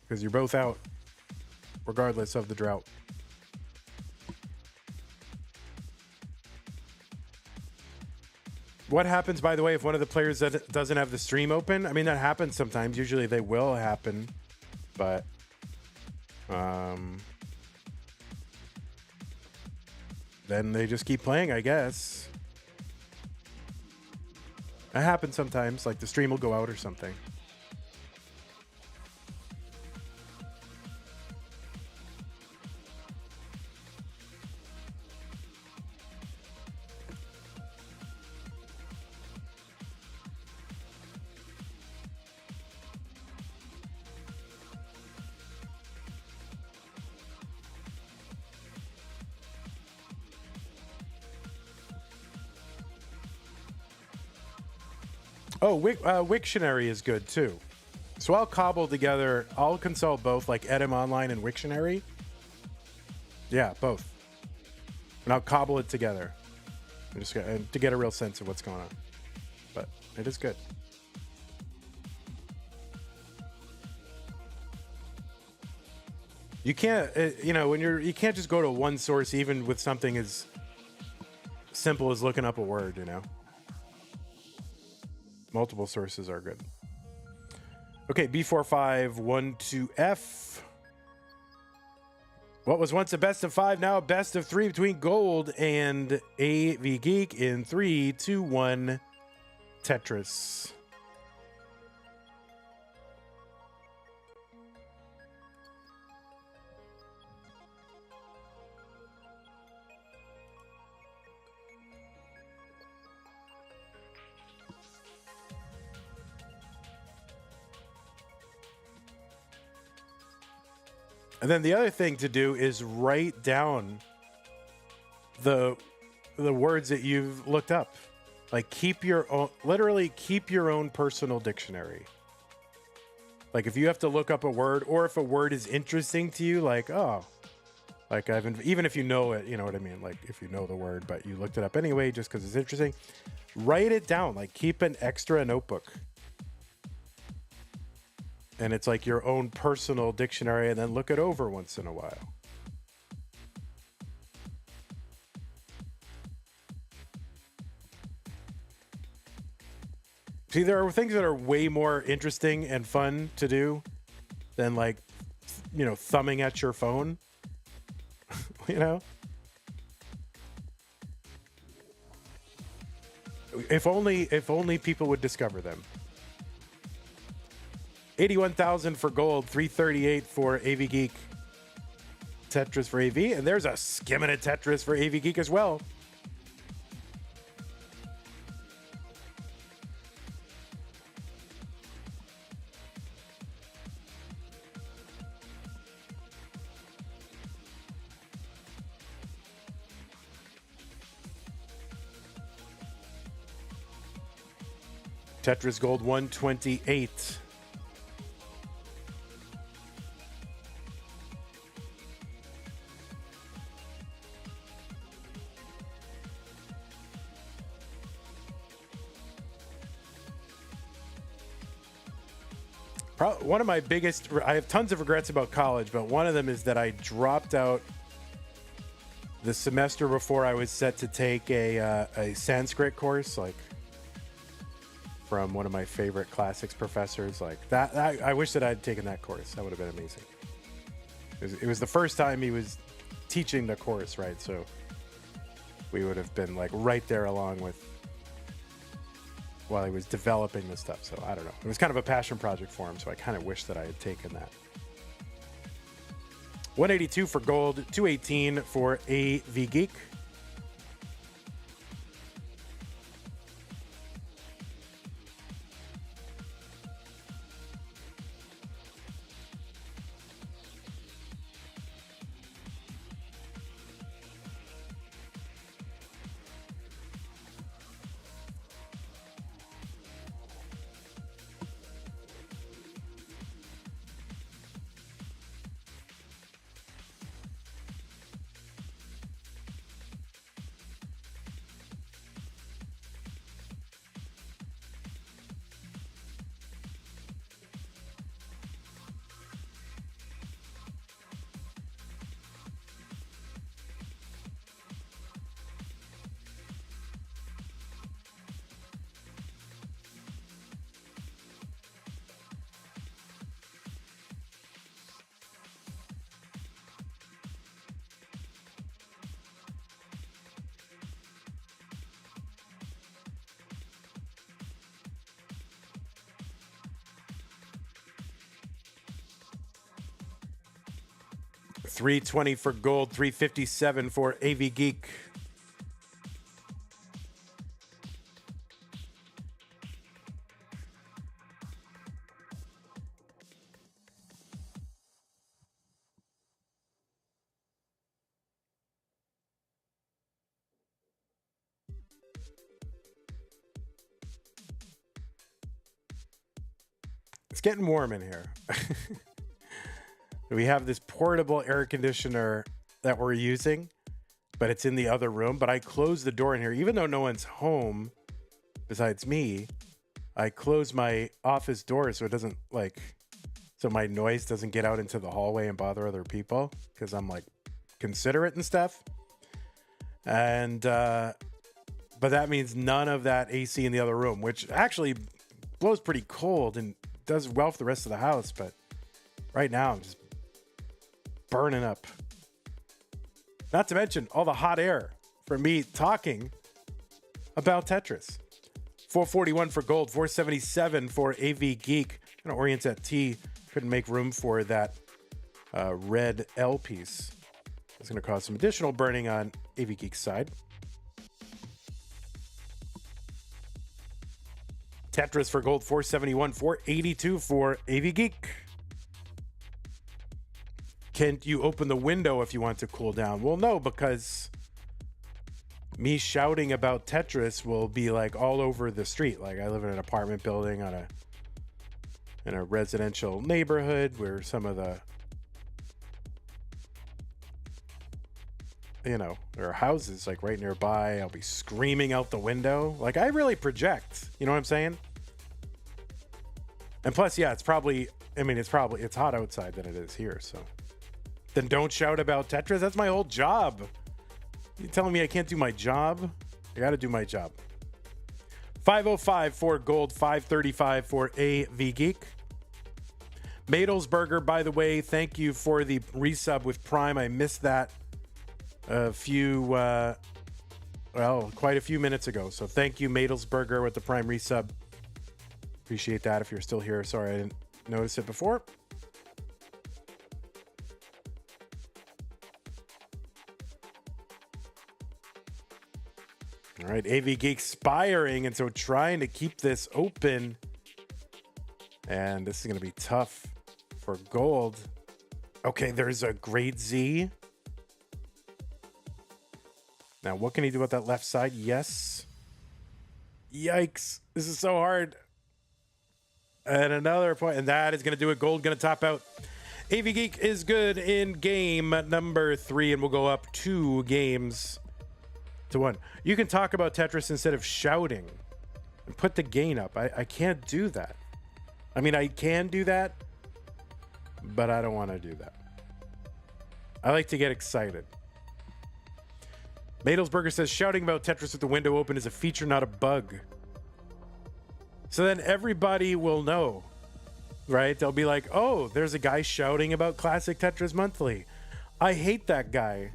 because you're both out regardless of the drought. What happens, by the way, if one of the players doesn't have the stream open? I mean, that happens sometimes. Usually they will happen. But then they just keep playing, I guess. That happens sometimes. Like the stream will go out or something. Oh, Wiktionary is good too. So I'll cobble together, I'll consult both like Edem Online and Wiktionary. Yeah, both. And I'll cobble it together. Just to get a real sense of what's going on. But it is good. You can't, you know, you can't just go to one source even with something as simple as looking up a word, you know. Multiple sources are good. Okay, B4512F. What was once a best of 5, now a best of 3 between Gold and Avgeek in 3, 2, 1, Tetris. And then the other thing to do is write down the words that you've looked up. Like keep your own, literally keep your own personal dictionary. Like if you have to look up a word, or if a word is interesting to you, like, oh, like even if you know it, you know what I mean? Like if you know the word, but you looked it up anyway, just because it's interesting, write it down. Like keep an extra notebook. And it's like your own personal dictionary, and then look it over once in a while. See, there are things that are way more interesting and fun to do than, like, you know, thumbing at your phone. You know? If only people would discover them. 81,000 for Gold, 338 for Avgeek. Tetris for AV, and there's a skimming at Tetris for Avgeek as well. Tetris Gold 128. One of my biggest, I have tons of regrets about college, but one of them is that I dropped out the semester before I was set to take a Sanskrit course, like from one of my favorite classics professors. Like that, I wish that I had taken that course. That would have been amazing. It was the first time he was teaching the course, right? So we would have been like right there along with while he was developing this stuff. So I don't know. It was kind of a passion project for him, so I kind of wish that I had taken that. 182 for Gold, 218 for Avgeek. $320 for Gold, $357 for Avgeek. It's getting warm in here. We have this portable air conditioner that we're using, but it's in the other room. But I closed the door in here, even though no one's home besides me. I closed my office door so it doesn't so my noise doesn't get out into the hallway and bother other people, because I'm like considerate and stuff. And but that means none of that AC in the other room, which actually blows pretty cold and does well for the rest of the house. But right now I'm just burning up Not to mention all the hot air from me talking about Tetris. 441 for gold, 477 for Avgeek. Gonna orient at T. Couldn't make room for that red L piece. It's gonna cause some additional burning on Avgeek's side. Tetris for gold, 471, 482 for Avgeek. Can't you open the window if you want to cool down? Well, no, because me shouting about Tetris will be like all over the street. Like I live in an apartment building in a residential neighborhood where some of the, you know, there are houses like right nearby. I'll be screaming out the window. Like I really project, you know what I'm saying? And plus, yeah, it's probably it's hot outside than it is here. So then don't shout about Tetris. That's my whole job. You telling me I can't do my job? I got to do my job. 505 for gold, 535 for Avgeek. Madelsberger, by the way, thank you for the resub with Prime. I missed that quite a few minutes ago. So thank you, Madelsberger, with the Prime resub. Appreciate that. If you're still here, sorry I didn't notice it before. All right, Avgeek expiring, and so trying to keep this open. And this is going to be tough for gold. Okay, there's a grade Z. Now, what can he do about that left side? Yes. Yikes. This is so hard. And another point, and that is going to do it. Gold going to top out. Avgeek is good in game number 3, and we'll go up 2 games to 1. You can talk about Tetris instead of shouting and put the gain up. I can't do that. I mean, I can do that, but I don't want to do that. I like to get excited. Madelsberger says, shouting about Tetris with the window open is a feature, not a bug. So then everybody will know, right? They'll be like, oh, there's a guy shouting about Classic Tetris Monthly. I hate that guy.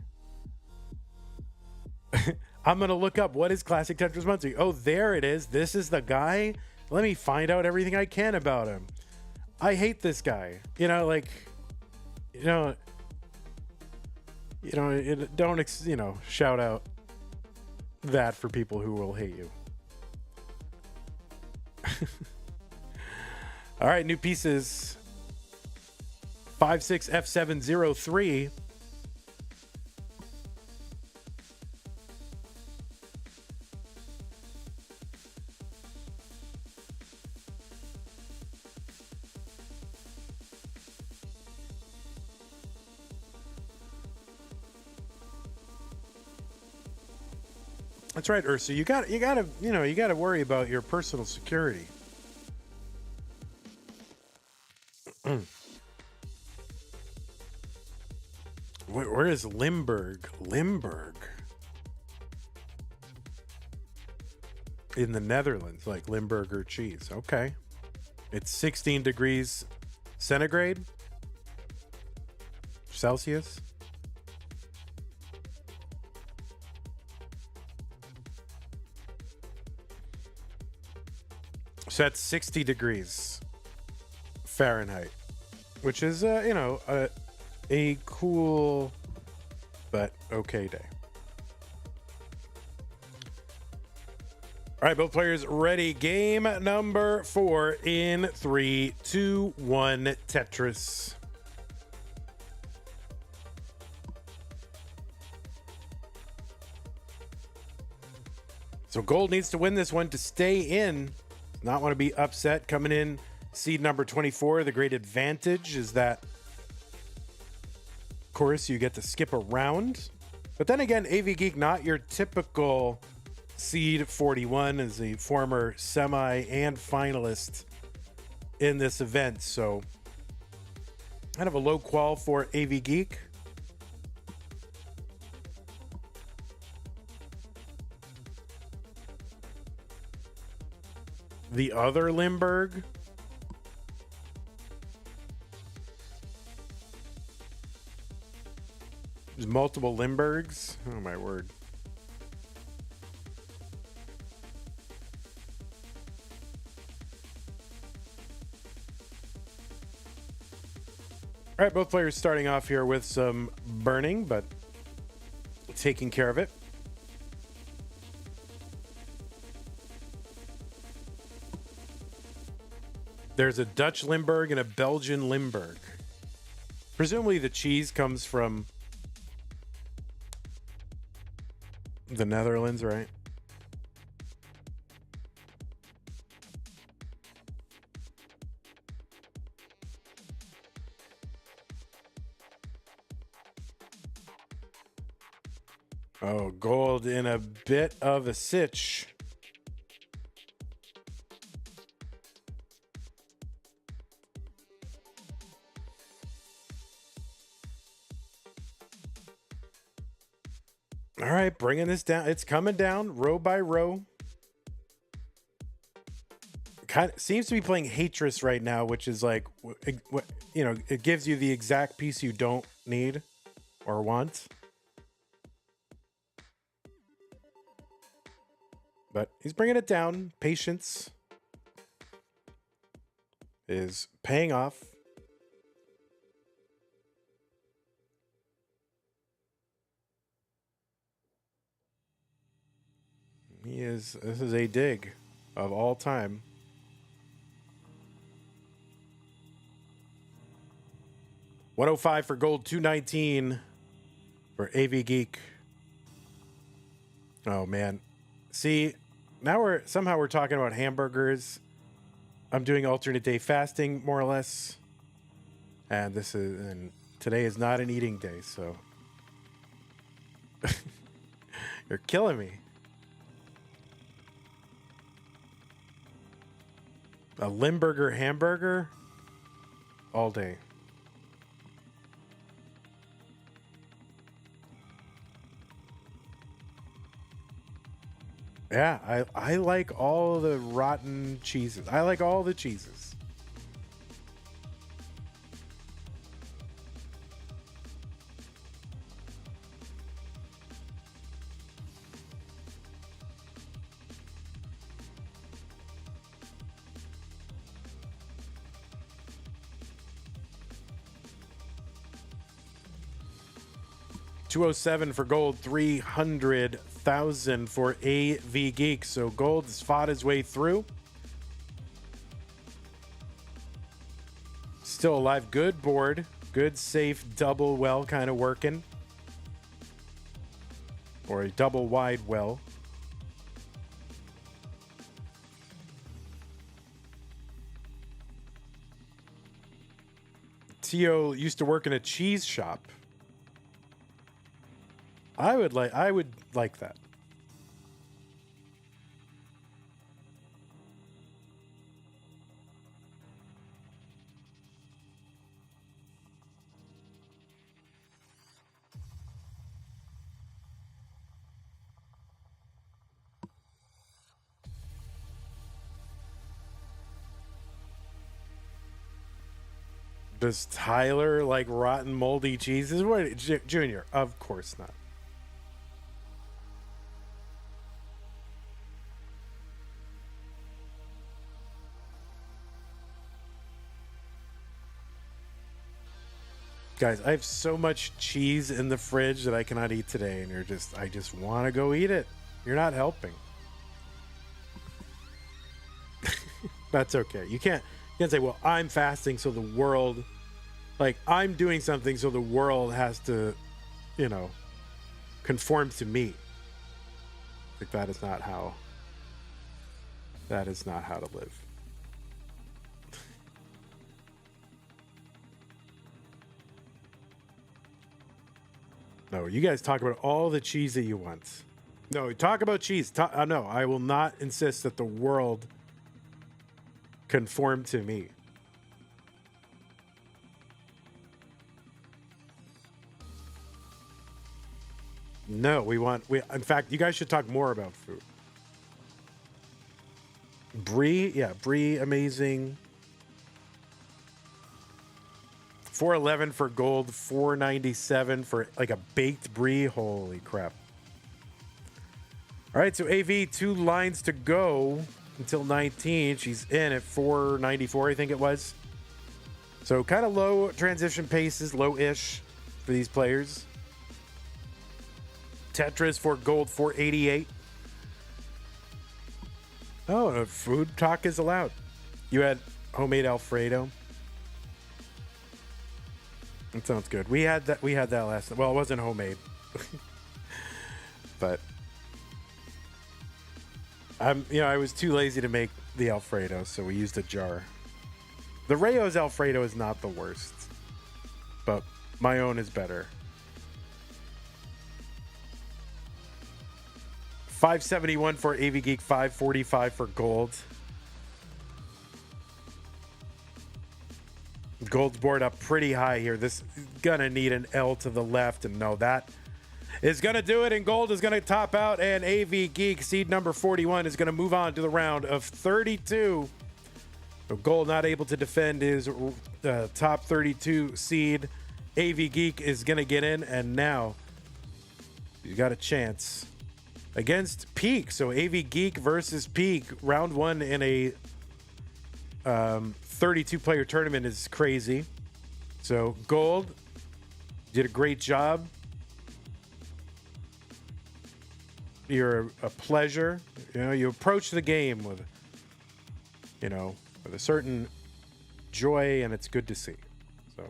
I'm going to look up, what is Classic Tetris Monthly? Oh, there it is. This is the guy. Let me find out everything I can about him. I hate this guy. You know, like, don't, shout out that for people who will hate you. All right, new pieces. 56F703. That's right, Ursa. You gotta worry about your personal security. Where is Limburg? Limburg. In the Netherlands, like Limburger cheese. Okay. It's 16 degrees centigrade. Celsius. So that's 60 degrees Fahrenheit, which is, a cool but okay day. All right, both players ready. Game number 4 in 3, 2, 1, Tetris. So gold needs to win this one to stay in. Not want to be upset. Coming in seed number 24. The great advantage is that, of course, you get to skip around. But then again, Avgeek, not your typical seed 41, as a former semi and finalist in this event. So kind of a low qual for Avgeek. The other Limburg. There's multiple Limburgs. Oh my word. All right, both players starting off here with some burning, but taking care of it. There's a Dutch Limburg and a Belgian Limburg. Presumably the cheese comes from the Netherlands, right? Oh, gold in a bit of a sitch. All right, bringing this down. It's coming down row by row. Kind of seems to be playing Tetris right now, which is like, you know, it gives you the exact piece you don't need or want. But he's bringing it down. Patience is paying off. This is a dig of all time. $105 for gold, $219 for Avgeek. Oh man. See, now we're talking about hamburgers. I'm doing alternate day fasting, more or less. And today is not an eating day, so you're killing me. A Limburger hamburger all day. Yeah, I like all the rotten cheeses. I like all the cheeses. $207 for gold, 300,000 for Avgeek. So gold has fought his way through. Still alive. Good board. Good, safe, double well kind of working. Or a double wide well. Tio used to work in a cheese shop. I would like that. Does Tyler like rotten moldy cheeses? What, Junior? Of course not. Guys, I have so much cheese in the fridge that I cannot eat today, and I just want to go eat it. You're not helping. That's okay. You can't say, well, I'm fasting so the world, like, I'm doing something so the world has to, you know, conform to me. Like, that is not how to live. No, you guys talk about all the cheese that you want. No, talk about cheese. No, I will not insist that the world conform to me. No, in fact, you guys should talk more about food. Brie, amazing. 411 for gold, 497 for like a baked brie. Holy crap. All right, so AV, 2 lines to go until 19. She's in at 494, I think it was. So kind of low transition paces, low-ish for these players. Tetris for gold, 488. Oh, food talk is allowed. You had homemade Alfredo. That sounds good. We had that last night. Well, it wasn't homemade. But I was too lazy to make the Alfredo, so we used a jar. The Rayo's Alfredo is not the worst, but my own is better. 571 for Avgeek, 545 for gold. Gold's board up pretty high here. This is gonna need an L to the left, and no, that is gonna do it. And gold is gonna top out, and Avgeek, seed number 41, is gonna move on to the round of 32. So gold not able to defend his top 32 seed. Avgeek is gonna get in, and now he's got a chance against Peak. So Avgeek versus Peak, round 1 in a 32-player tournament is crazy. So gold did a great job. You're a pleasure. You approach the game with a certain joy, and it's good to see. So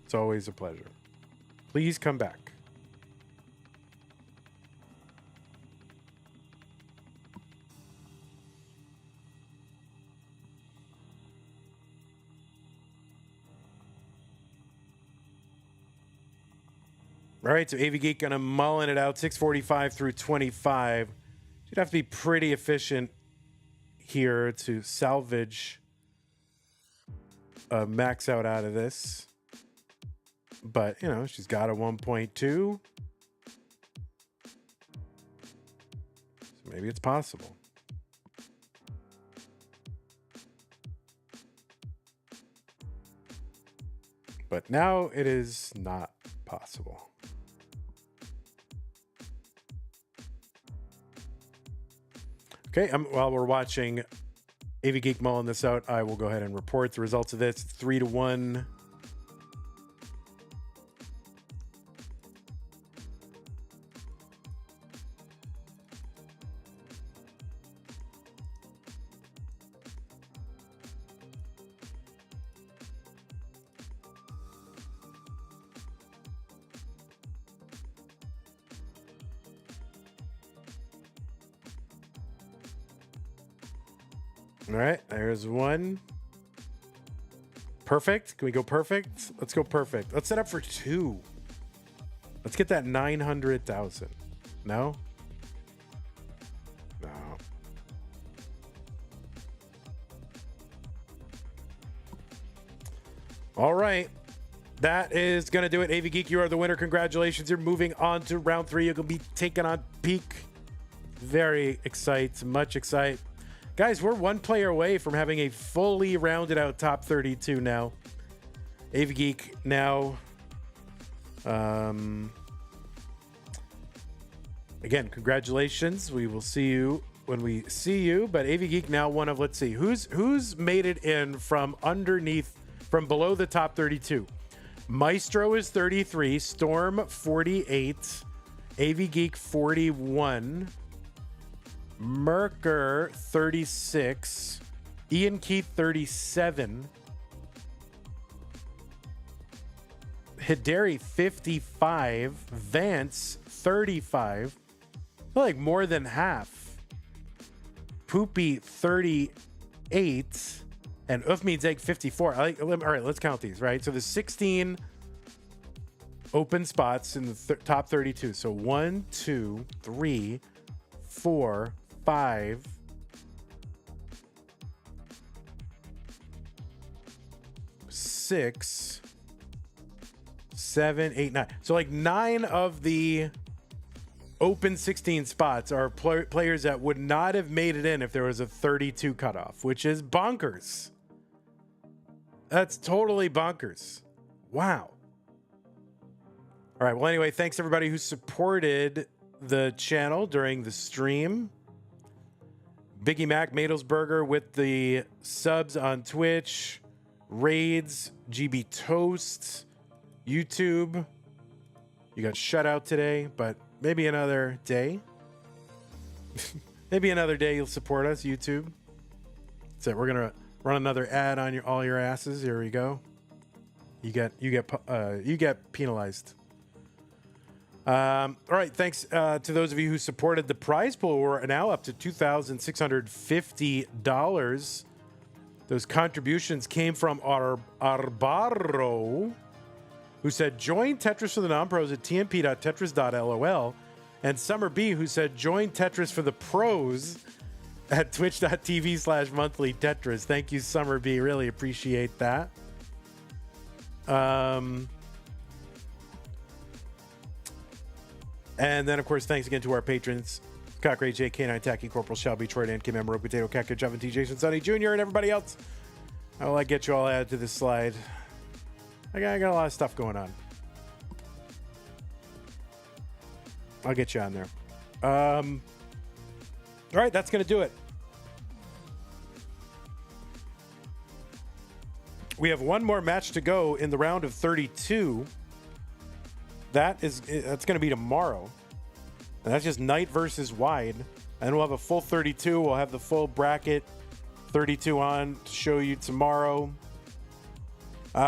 it's always a pleasure. Please come back. All right, so Avgeek gonna mullen it out, 645 through 25. She'd have to be pretty efficient here to salvage a max out of this. But, she's got a 1.2. So maybe it's possible. But now it is not possible. Okay, while we're watching Avgeek mulling this out, I will go ahead and report the results of this. 3-1. All right, there's one. Perfect. Can we go perfect? Let's go perfect. Let's set up for 2. Let's get that 900,000. No? No. All right. That is going to do it. Avgeek, you are the winner. Congratulations. You're moving on to round 3. You're going to be taking on Peak. Very excited. Much excited. Guys, we're 1 player away from having a fully rounded out top 32 now. Avgeek now. Again, congratulations. We will see you when we see you. But Avgeek now one of, let's see, who's made it in from underneath, from below the top 32. Maestro is 33, Storm 48, Avgeek 41. Merker 36, Ian Keith 37, Hidari 55, Vance 35, like more than half. Poopy 38, and Ufmead's Egg 54. All right, let's count these, right? So there's 16 open spots in the top 32. So 1, 2, 3, 4, 5, 6, 7, 8, 9. So like 9 of the open 16 spots are players that would not have made it in if there was a 32 cutoff, which is bonkers. That's totally bonkers. Wow. All right. Well, anyway, thanks everybody who supported the channel during the stream. Biggie Mac, Madelsberger with the subs on Twitch, raids, GB Toast, YouTube. You got shut out today, but maybe another day. Maybe another day you'll support us, YouTube. So we're gonna run another ad on all your asses. Here we go. You get penalized. All right, thanks to those of you who supported the prize pool. We're now up to $2,650. Those contributions came from Arbaro, who said, join Tetris for the non-pros at tmp.tetris.lol, and Summer B, who said, join Tetris for the pros at twitch.tv/monthly Tetris. Thank you, Summer B. Really appreciate that. And then, of course, thanks again to our patrons, Cockray, K9, Tacky, Corporal, Shelby, Troy, Dan, Kim, Emerald, Potato, Cactus, Jovin, T. Jason, Sonny Jr., and everybody else. I will get you all added to this slide. I got a lot of stuff going on. I'll get you on there. All right, that's going to do it. We have one more match to go in the round of 32. That's going to be tomorrow. And that's just night versus wide. And we'll have a full 32. We'll have the full bracket 32 on to show you tomorrow.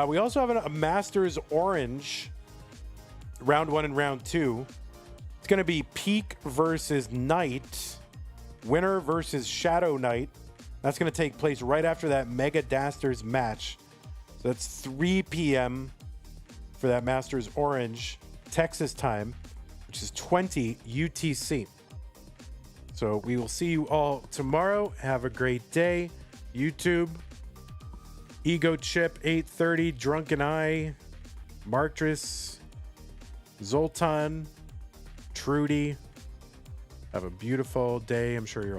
We also have a Masters Orange round 1 and round 2. It's going to be Peak versus Night. Winner versus Shadow Knight. That's going to take place right after that Mega Dasters match. So that's 3 p.m. for that Masters Orange Texas time, which is 20 UTC. So we will see you all tomorrow. Have a great day. YouTube, Ego Chip 830, Drunken Eye, Marktris, Zoltan, Trudy. Have a beautiful day. I'm sure you're all